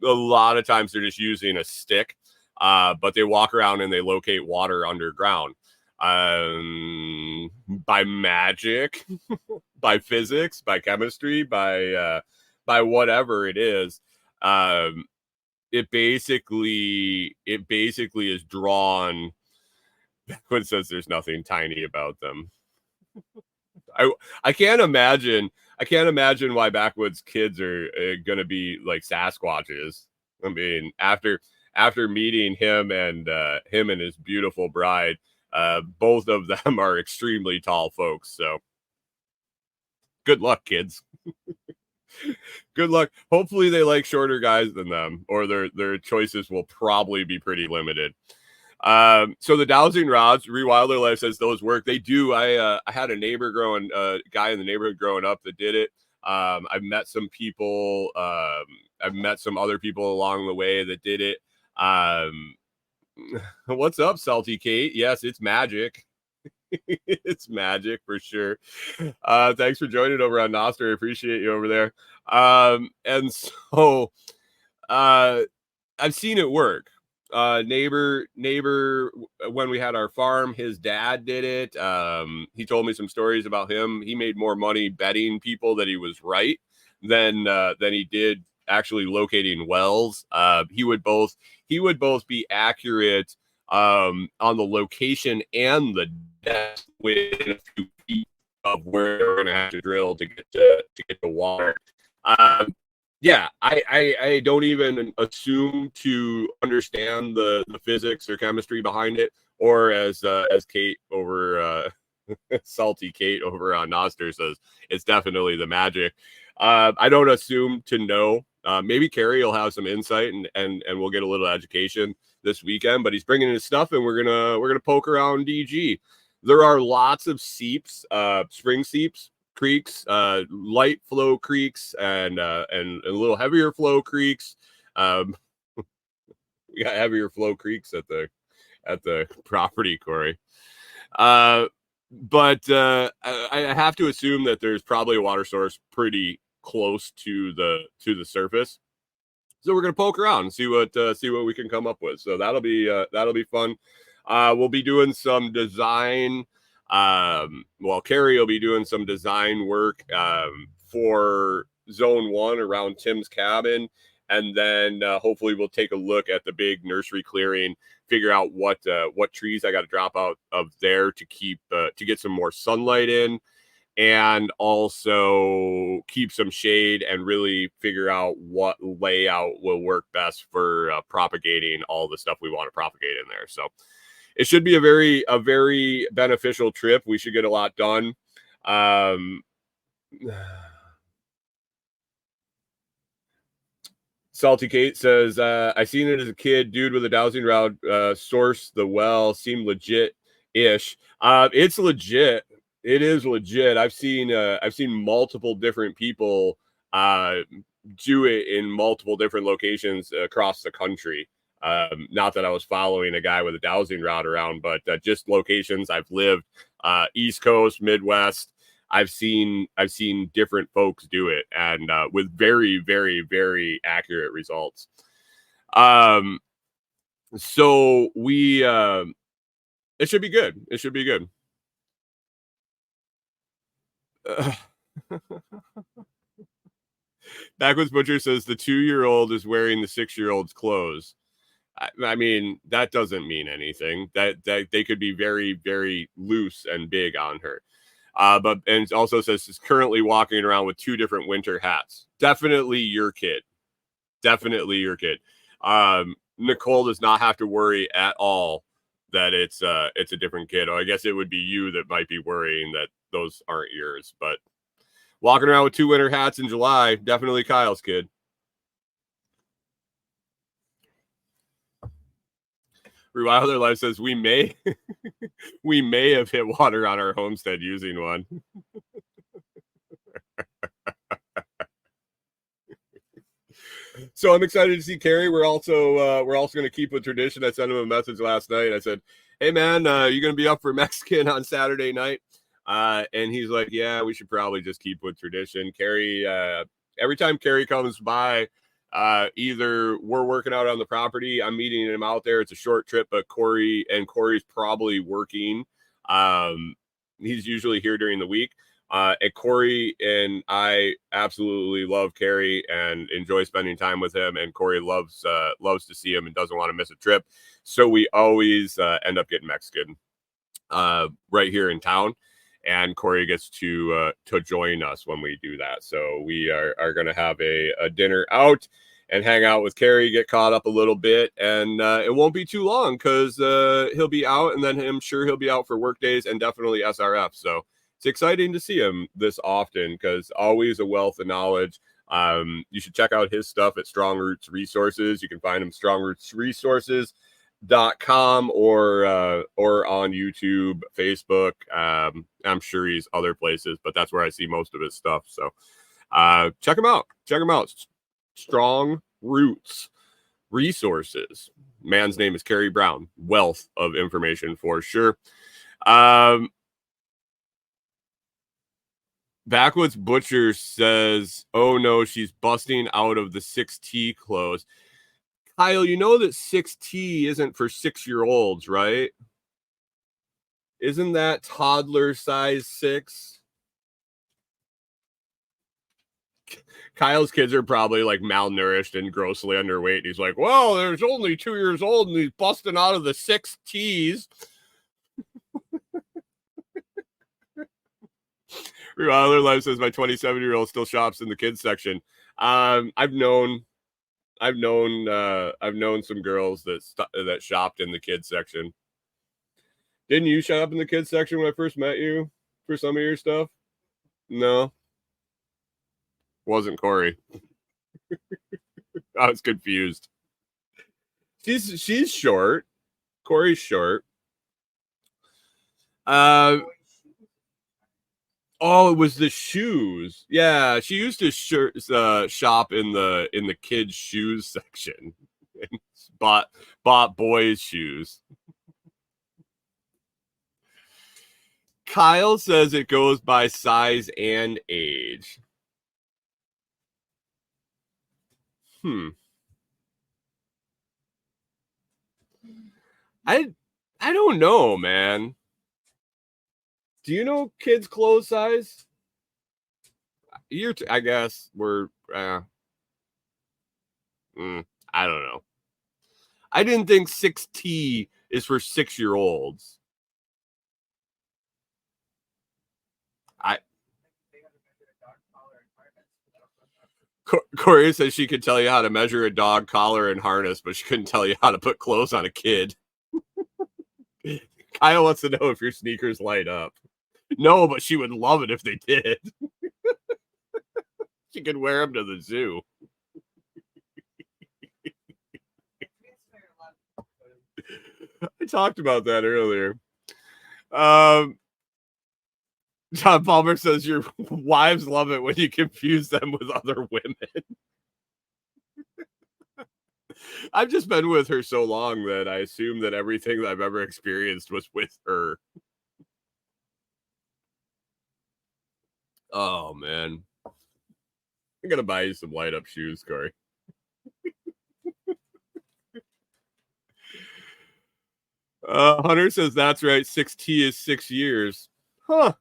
lot of times they're just using a stick, but they walk around and they locate water underground. By magic, by physics, by chemistry, by whatever it is. It basically is drawn. When it says there's nothing tiny about them. I can't imagine why Backwoods kids are going to be like Sasquatches. I mean, after meeting him and his beautiful bride, both of them are extremely tall folks. So good luck, kids. Good luck. Hopefully they like shorter guys than them, or their choices will probably be pretty limited. So the dowsing rods, Rewilder Life says those work. They do. I had a guy in the neighborhood growing up that did it. I've met some people. I've met some other people along the way that did it. What's up, Salty Kate? Yes, it's magic. It's magic for sure. Thanks for joining over on Noster. I appreciate you over there. And so I've seen it work. Neighbor, when we had our farm, his dad did it. He told me some stories about him. He made more money betting people that he was right than he did actually locating wells. He would both be accurate on the location and the depth within a few feet of where they're going to have to drill to get the water. Yeah, I don't even assume to understand the physics or chemistry behind it, or as Kate over Salty Kate over on Noster says, it's definitely the magic. I don't assume to know. Maybe Carrie will have some insight and we'll get a little education this weekend. But he's bringing his stuff, and we're gonna poke around DG. There are lots of seeps, spring seeps, creeks, light flow creeks, and a little heavier flow creeks. We got heavier flow creeks at the property, Corey. But I have to assume that there's probably a water source pretty close to the surface. So we're gonna poke around and see what we can come up with. So that'll be fun. We'll be doing some design. Carrie will be doing some design work for Zone 1 around Tim's cabin, and then hopefully we'll take a look at the big nursery clearing, figure out what trees I got to drop out of there to get some more sunlight in, and also keep some shade, and really figure out what layout will work best for propagating all the stuff we want to propagate in there. So it should be a very beneficial trip. We should get a lot done. Salty Kate says, I seen it as a kid, dude with a dowsing rod, source the well, seemed legit ish. It's legit. It is legit. I've seen multiple different people do it in multiple different locations across the country. Not that I was following a guy with a dowsing rod around, but just locations I've lived, East Coast, Midwest. I've seen different folks do it, and with very, very, very accurate results. So we it should be good. It should be good. Backwoods Butcher says the 2-year-old is wearing the 6-year-old's clothes. I mean, that doesn't mean anything. That they could be very, very loose and big on her. But it also says she's currently walking around with 2 different winter hats. Definitely your kid. Definitely your kid. Nicole does not have to worry at all that it's a different kid. Or I guess it would be you that might be worrying that those aren't yours. But walking around with 2 winter hats in July, definitely Kyle's kid. Revival Their Life says we may have hit water on our homestead using one. So I'm excited to see Carrie. We're also going to keep with tradition. I sent him a message last night. I said, "Hey man, you going to be up for Mexican on Saturday night?" And he's like, "Yeah, we should probably just keep with tradition." Carrie, every time Carrie comes by, either we're working out on the property, I'm meeting him out there. It's a short trip, but Corey's probably working. He's usually here during the week. And Corey and I absolutely love Carrie and enjoy spending time with him. And Corey loves to see him and doesn't want to miss a trip. So we always end up getting Mexican right here in town. And Corey gets to join us when we do that. So we are going to have a dinner out and hang out with Carrie, get caught up a little bit. And it won't be too long because he'll be out, and then I'm sure he'll be out for work days and definitely SRF. So it's exciting to see him this often because always a wealth of knowledge. You should check out his stuff at Strong Roots Resources. You can find him strongrootsresources.com or on YouTube, Facebook. I'm sure he's other places, but that's where I see most of his stuff. So check him out. Strong Roots Resources. Man's name is Kerry Brown. Wealth of information for sure. Backwoods Butcher says, "Oh no, she's busting out of the 6T clothes." Kyle, you know that 6T isn't for 6-year-olds, right? Isn't that toddler size 6? Kyle's kids are probably like malnourished and grossly underweight. He's like, "Well, there's only 2 years old and he's busting out of the 6Ts." Real Their Life says my 27-year-old still shops in the kids section. I've known some girls that shopped in the kids section. Didn't you shop in the kids section when I first met you for some of your stuff? No. Wasn't Corey. I was confused. She's short. Corey's short. Oh, it was the shoes. Yeah, she used to shop in the kids' shoes section. And bought boys' shoes. Kyle says it goes by size and age. I don't know, man. Do you know kids' clothes size? I guess we're. I don't know. I didn't think 6T is for 6-year-olds. Corey says she could tell you how to measure a dog collar and harness, but she couldn't tell you how to put clothes on a kid. Kyle wants to know if your sneakers light up. No, but she would love it if they did. She could wear them to the zoo. I talked about that earlier. John Palmer says your wives love it when you confuse them with other women. I've just been with her so long that I assume that everything that I've ever experienced was with her. Oh, man. I'm going to buy you some light up shoes, Corey. Hunter says that's right. 6T is 6 years. Huh.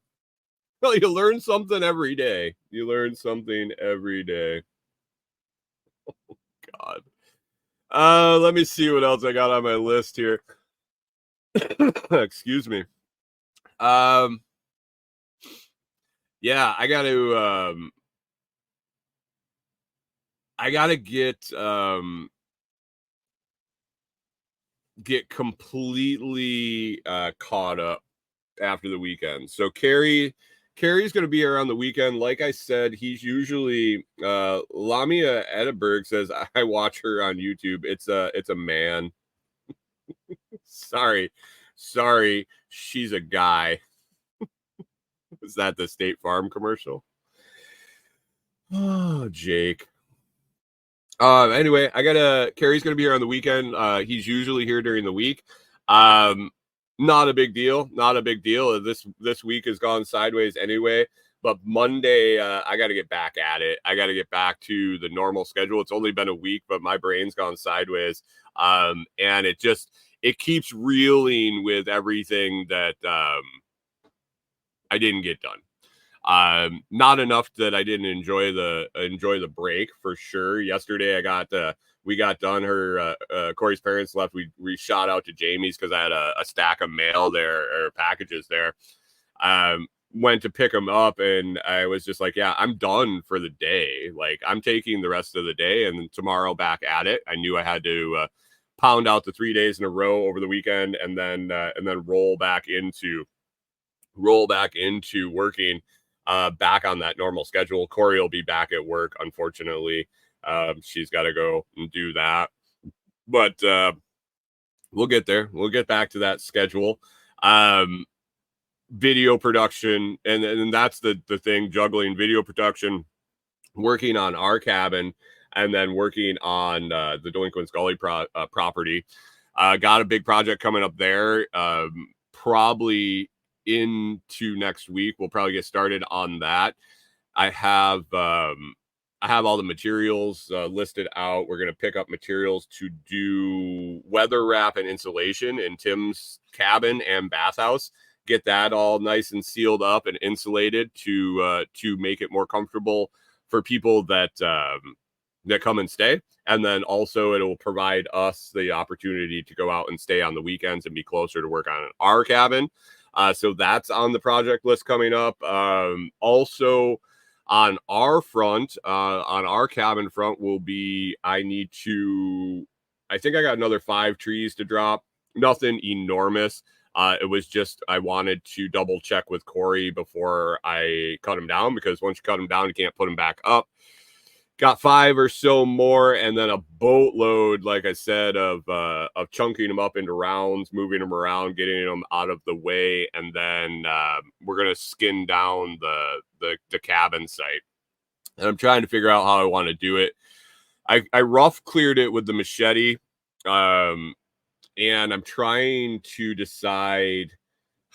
Well, you learn something every day. You learn something every day. Oh, God. Let me see what else I got on my list here. Excuse me. Yeah, I gotta get completely caught up after the weekend. So Carrie's going to be here on the weekend. Like I said, he's usually Lamia Edinburgh says I watch her on YouTube. It's a man. Sorry, she's a guy. Is that the State Farm commercial? Oh, Jake. Anyway, Carrie's gonna be here on the weekend. He's usually here during the week. Not a big deal. This week has gone sideways anyway. But Monday, I got to get back at it. I got to get back to the normal schedule. It's only been a week, but my brain's gone sideways. And it keeps reeling with everything that I didn't get done. Not enough that I didn't enjoy the break for sure. Yesterday we got done. Corey's parents left. We shot out to Jamie's because I had a stack of mail there or packages there. Went to pick them up and I was just like, yeah, I'm done for the day. Like I'm taking the rest of the day and tomorrow back at it. I knew I had to pound out the 3 days in a row over the weekend and then roll back into working back on that normal schedule. Corey will be back at work. Unfortunately, she's got to go and do that, but we'll get there. We'll get back to that schedule. Video production, and that's the thing, juggling video production, working on our cabin, and then working on the Delinquents Gully property. Got a big project coming up there. Probably into next week. We'll probably get started on that. I have all the materials listed out. We're going to pick up materials to do weather wrap and insulation in Tim's cabin and bathhouse. Get that all nice and sealed up and insulated to make it more comfortable for people that come and stay. And then also it'll provide us the opportunity to go out and stay on the weekends and be closer to work on our cabin. So that's on the project list coming up. Also on our front, on our cabin front I think I got another 5 trees to drop. Nothing enormous. It was just, I wanted to double check with Corey before I cut him down, because once you cut him down, you can't put him back up. Got 5 or so more, and then a boatload, like I said, of chunking them up into rounds, moving them around, getting them out of the way, and then we're gonna skin down the cabin site. And I'm trying to figure out how I want to do it. I rough cleared it with the machete, and I'm trying to decide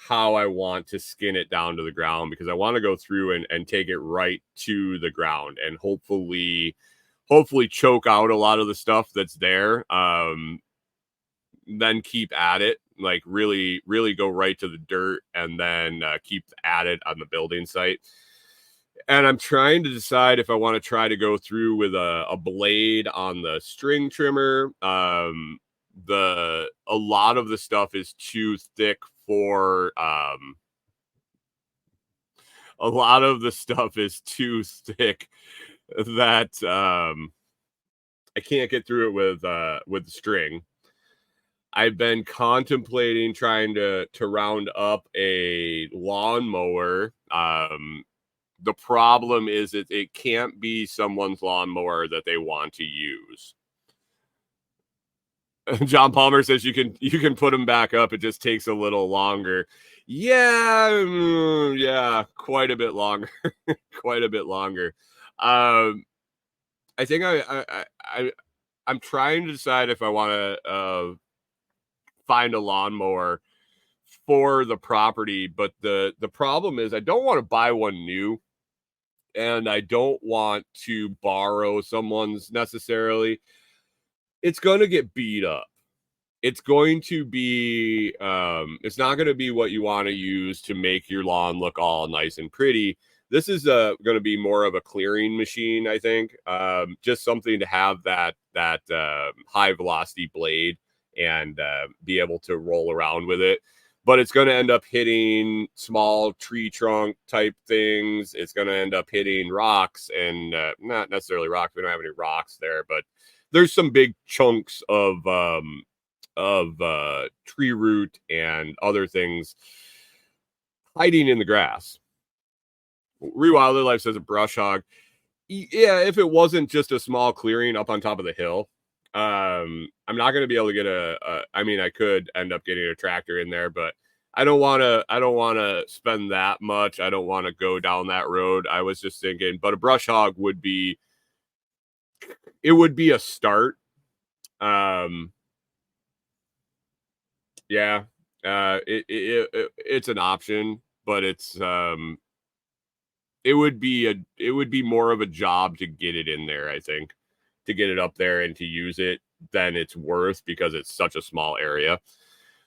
how I want to skin it down to the ground, because I want to go through and take it right to the ground and hopefully choke out a lot of the stuff that's there. Then keep at it, like really, really go right to the dirt, and then keep at it on the building site. And I'm trying to decide if I want to try to go through with a blade on the string trimmer. A lot of the stuff is too thick for a lot of the stuff is too thick that I can't get through it with the string. I've been contemplating trying to round up a lawnmower. The problem is it can't be someone's lawnmower that they want to use. John Palmer says you can put them back up. It just takes a little longer. Yeah, quite a bit longer. Quite a bit longer. I think I'm trying to decide if I want to find a lawnmower for the property, but the problem is I don't want to buy one new, and I don't want to borrow someone's necessarily. It's going to get beat up. It's going to be it's not going to be what you want to use to make your lawn look all nice and pretty. This is going to be more of a clearing machine, I think. Just something to have that high velocity blade and be able to roll around with it. But it's going to end up hitting small tree trunk type things. It's going to end up hitting rocks, and not necessarily rocks. We don't have any rocks there, but there's some big chunks of tree root and other things hiding in the grass. Rewilder Life says a brush hog. Yeah, if it wasn't just a small clearing up on top of the hill, I'm not going to be able to get I mean, I could end up getting a tractor in there, but I don't want to spend that much. I don't want to go down that road. I was just thinking, but a brush hog would be a start. Yeah, it's an option, but it would be more of a job to get it in there, I think, to get it up there and to use it than it's worth, because it's such a small area.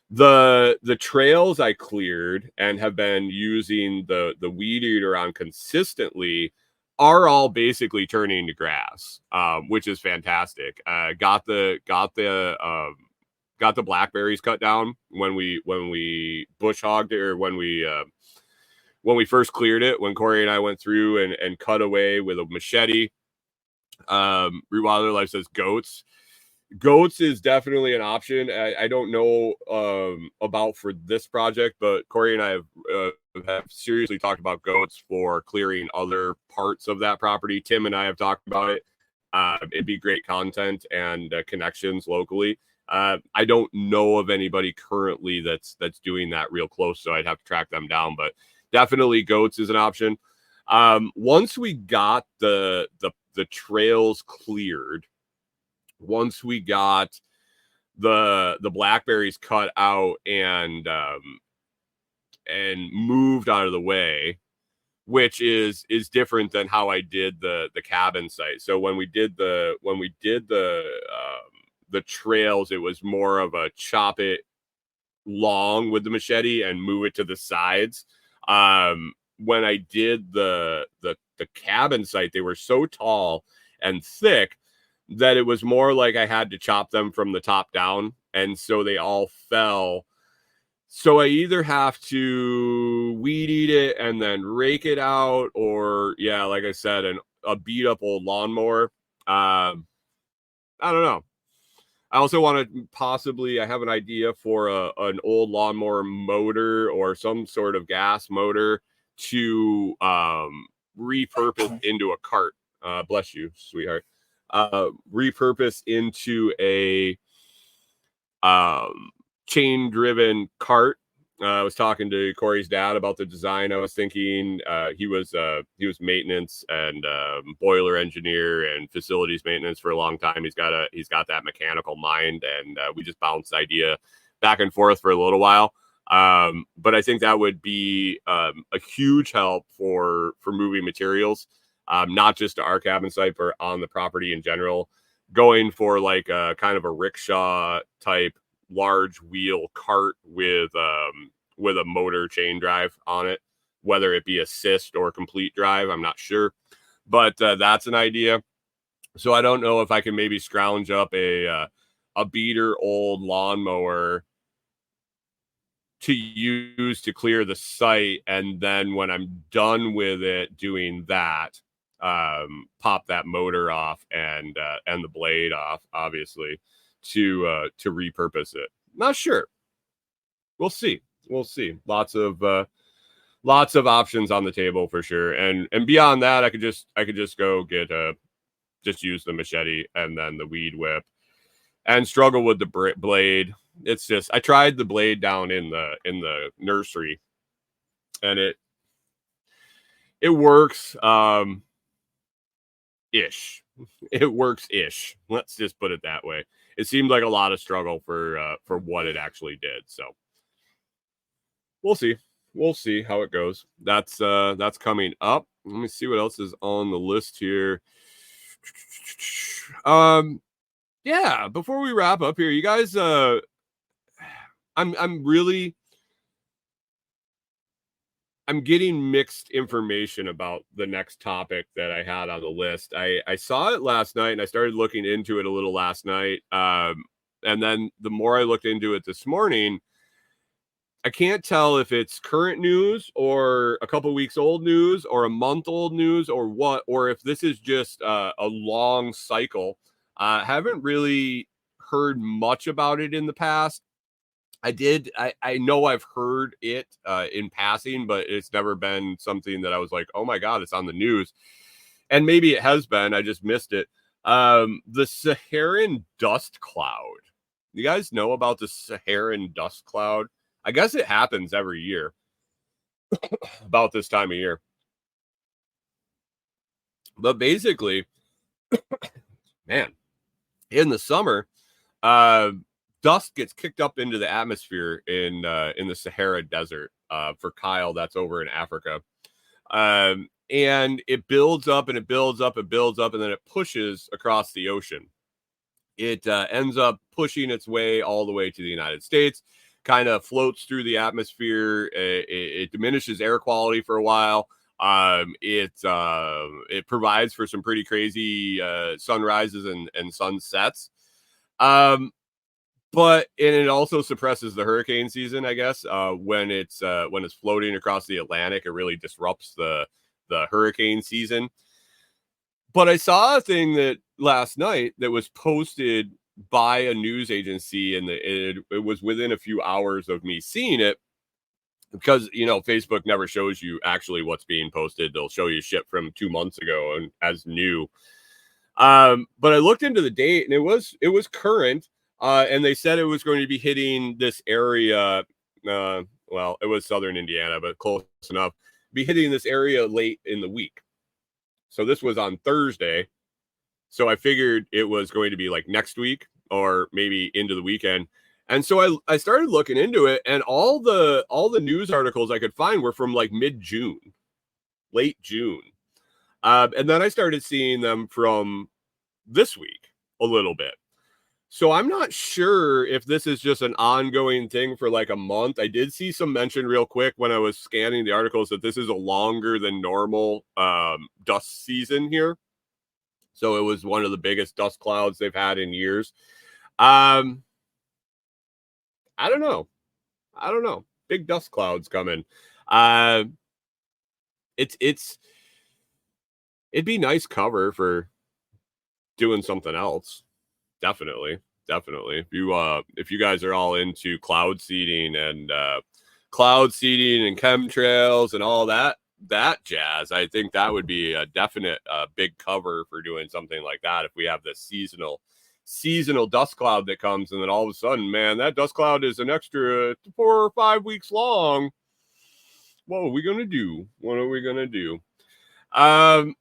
The trails I cleared and have been using the weed eater on consistently are all basically turning to grass, which is fantastic. Got the blackberries cut down when we bush hogged it, or when we first cleared it, when Corey and I went through and cut away with a machete. Rewilder Life says goats. Goats is definitely an option. I don't know about for this project, but Corey and I have seriously talked about goats for clearing other parts of that property. Tim and I have talked about it. It'd be great content and connections locally. I don't know of anybody currently that's doing that real close, so I'd have to track them down. But definitely goats is an option. Once we got the trails cleared, once we got the blackberries cut out and moved out of the way, which is different than how I did the cabin site. So when we did the trails, it was more of a chop it long with the machete and move it to the sides. When I did the cabin site, they were so tall and thick that it was more like I had to chop them from the top down, and so they all fell. So I either have to weed eat it and then rake it out, or like I said, a beat up old lawnmower. I don't know. I also want to I have an idea for an old lawnmower motor or some sort of gas motor to repurpose into a cart. Bless you, sweetheart. Repurpose into a chain driven cart. I was talking to Corey's dad about the design. I was thinking he was maintenance and boiler engineer and facilities maintenance for a long time. He's got that mechanical mind, and we just bounced idea back and forth for a little while. But I think that would be a huge help for moving materials, not just to our cabin site, but on the property in general. Going for like a kind of a rickshaw type large wheel cart with a motor chain drive on it, whether it be assist or complete drive, I'm not sure, but that's an idea. So I don't know if I can maybe scrounge up a beater old lawnmower to use to clear the site, and then when I'm done with it doing that, pop that motor off and the blade off, obviously, to repurpose it. Not sure. We'll see. We'll see. Lots of options on the table for sure. And beyond that, I could just go get just use the machete and then the weed whip and struggle with the blade. It's just, I tried the blade down in the nursery and it works ish. It works ish. Let's just put it that way. It seemed like a lot of struggle for what it actually did. So we'll see. We'll see how it goes. That's coming up. Let me see what else is on the list here. Yeah, before we wrap up here, you guys, I'm getting mixed information about the next topic that I had on the list. I saw it last night and I started looking into it a little last night. And then the more I looked into it this morning, I can't tell if it's current news or a couple weeks old news or a month old news or what, or if this is just a long cycle. I haven't really heard much about it in the past. I know I've heard it in passing, but it's never been something that I was like, oh my God, it's on the news. And maybe it has been, I just missed it. The Saharan dust cloud. You guys know about the Saharan dust cloud? I guess it happens every year about this time of year. But basically, man, in the summer, dust gets kicked up into the atmosphere in the Sahara Desert. For Kyle, that's over in Africa. And it builds up and it builds up and builds up, and then it pushes across the ocean. It ends up pushing its way all the way to the United States, kind of floats through the atmosphere. It diminishes air quality for a while. It provides for some pretty crazy sunrises and sunsets. But it also suppresses the hurricane season, I guess. When it's floating across the Atlantic, it really disrupts the hurricane season. But I saw a thing that last night that was posted by a news agency, and it was within a few hours of me seeing it, because Facebook never shows you actually what's being posted. They'll show you shit from 2 months ago and as new. But I looked into the date, and it was current. And they said it was going to be hitting this area. Well, it was southern Indiana, but close enough. Be hitting this area late in the week. So this was on Thursday. So I figured it was going to be like next week or maybe into the weekend. And so I started looking into it, and all the news articles I could find were from like mid-June, late June. And then I started seeing them from this week a little bit. So I'm not sure if this is just an ongoing thing for like a month. I did see some mention real quick when I was scanning the articles that this is a longer than normal dust season here. So it was one of the biggest dust clouds they've had in years. I don't know. Big dust clouds coming. It'd be nice cover for doing something else. Definitely. If you guys are all into cloud seeding and chemtrails and all that jazz, I think that would be a definite big cover for doing something like that. If we have this seasonal dust cloud that comes, and then all of a sudden, man, that dust cloud is an extra 4 or 5 weeks long. What are we gonna do? I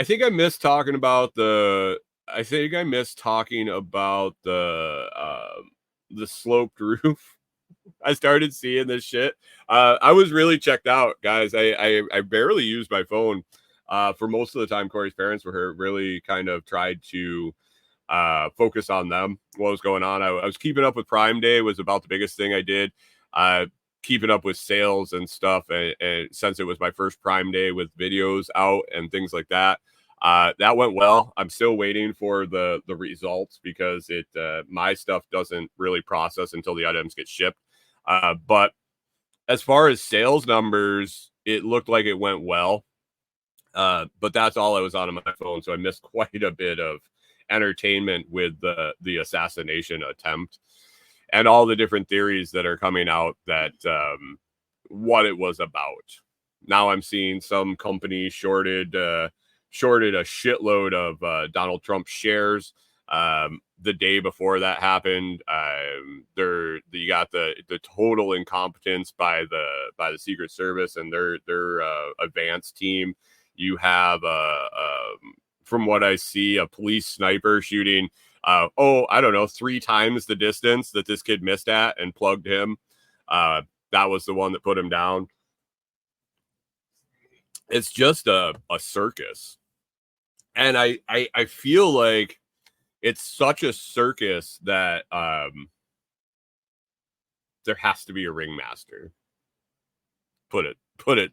think I missed talking about the sloped roof. I started seeing this shit. I was really checked out, guys. I barely used my phone for most of the time. Corey's parents were here, really kind of tried to focus on them, what was going on. I was keeping up with Prime Day, was about the biggest thing I did. Keeping up with sales and stuff, and since it was my first Prime Day with videos out and things like that. That went well. I'm still waiting for the results because my stuff doesn't really process until the items get shipped. But as far as sales numbers, it looked like it went well. But that's all I was on my phone, so I missed quite a bit of entertainment with the assassination attempt. and all the different theories that are coming out that what it was about. Now I'm seeing some company shorted a shitload of Donald Trump shares. The day before that happened, you got the total incompetence by the Secret Service and their advanced team. You have from what I see, a police sniper shooting I don't know, 3 times the distance that this kid missed at and plugged him. That was the one that put him down. It's just a circus. And I feel like it's such a circus that there has to be a ringmaster. Put it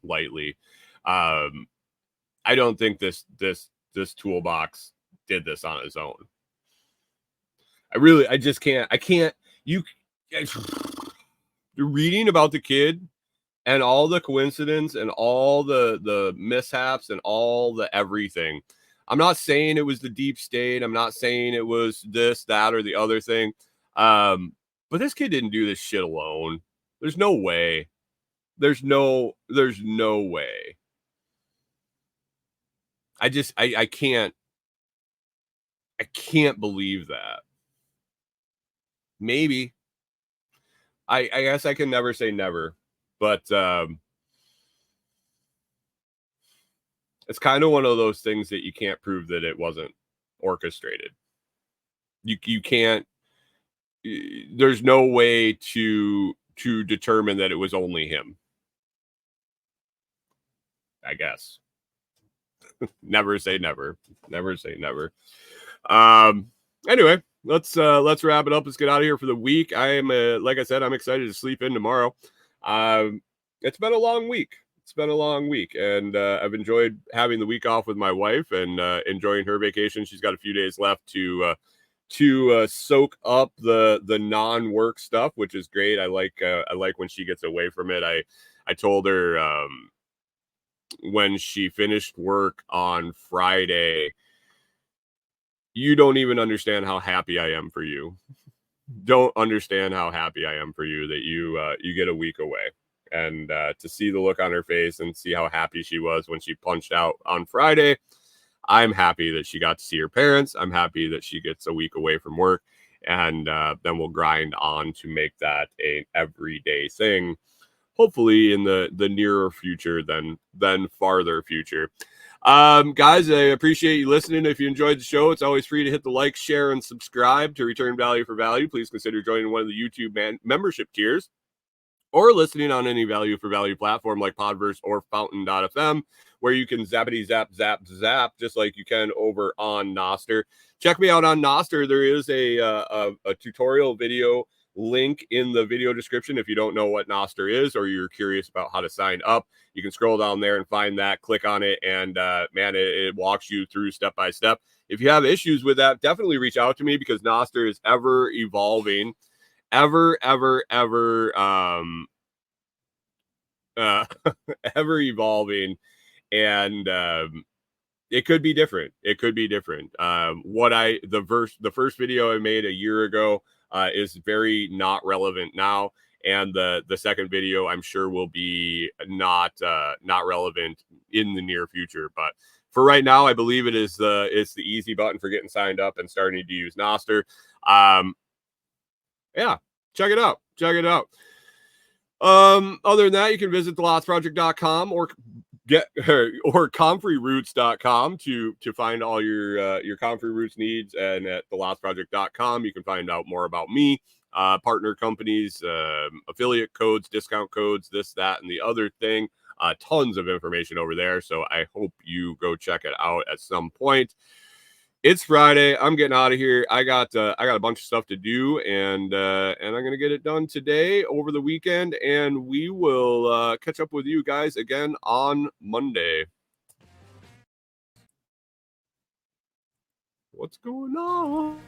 lightly. I don't think this toolbox did this on its own. I just can't. You're reading about the kid and all the coincidence and all the mishaps and all the everything. I'm not saying it was the deep state. I'm not saying it was this, that, or the other thing. But this kid didn't do this shit alone. There's no way. There's no way. I can't believe that. Maybe. I guess I can never say never, but it's kind of one of those things that you can't prove that it wasn't orchestrated. You can't. There's no way to determine that it was only him. I guess. Never say never. Never say never. Anyway, let's wrap it up. Let's get out of here for the week. I am like I said, I'm excited to sleep in tomorrow. It's been a long week. And I've enjoyed having the week off with my wife and enjoying her vacation. She's got a few days left to soak up the non-work stuff, which is great. I like when she gets away from it. I told her when she finished work on Friday, you don't even understand how happy I am for you. Don't understand how happy I am for you that you get a week away. And to see the look on her face and see how happy she was when she punched out on Friday, I'm happy that she got to see her parents. I'm happy that she gets a week away from work. And then we'll grind on to make that an everyday thing, hopefully in the nearer future than farther future. Guys, I appreciate you listening. If you enjoyed the show, it's always free to hit the like, share, and subscribe to return value for value. Please consider joining one of the YouTube membership tiers or listening on any value for value platform like Podverse or Fountain.fm, where you can zappity zap, just like you can over on Nostr. Check me out on Nostr. There is a tutorial video link in the video description. If you don't know what Nostr is or you're curious about how to sign up, you can scroll down there and find that, click on it, and it walks you through step by step. If you have issues with that, definitely reach out to me because Nostr is ever evolving, ever evolving, and it could be different. The first video I made a year ago is very not relevant now, and the second video I'm sure will be not relevant in the near future. But for right now, I believe it's the easy button for getting signed up and starting to use Nostr. Yeah, check it out. Other than that, you can visit thelostproject.com or comfrey.roots.com to find all your Comfrey Roots needs. And at thelostproject.com, you can find out more about me, partner companies, affiliate codes, discount codes, this, that, and the other thing. Tons of information over there. So I hope you go check it out at some point. It's Friday. I'm getting out of here. I got a bunch of stuff to do, and I'm gonna get it done today over the weekend, and we will catch up with you guys again on Monday. What's going on?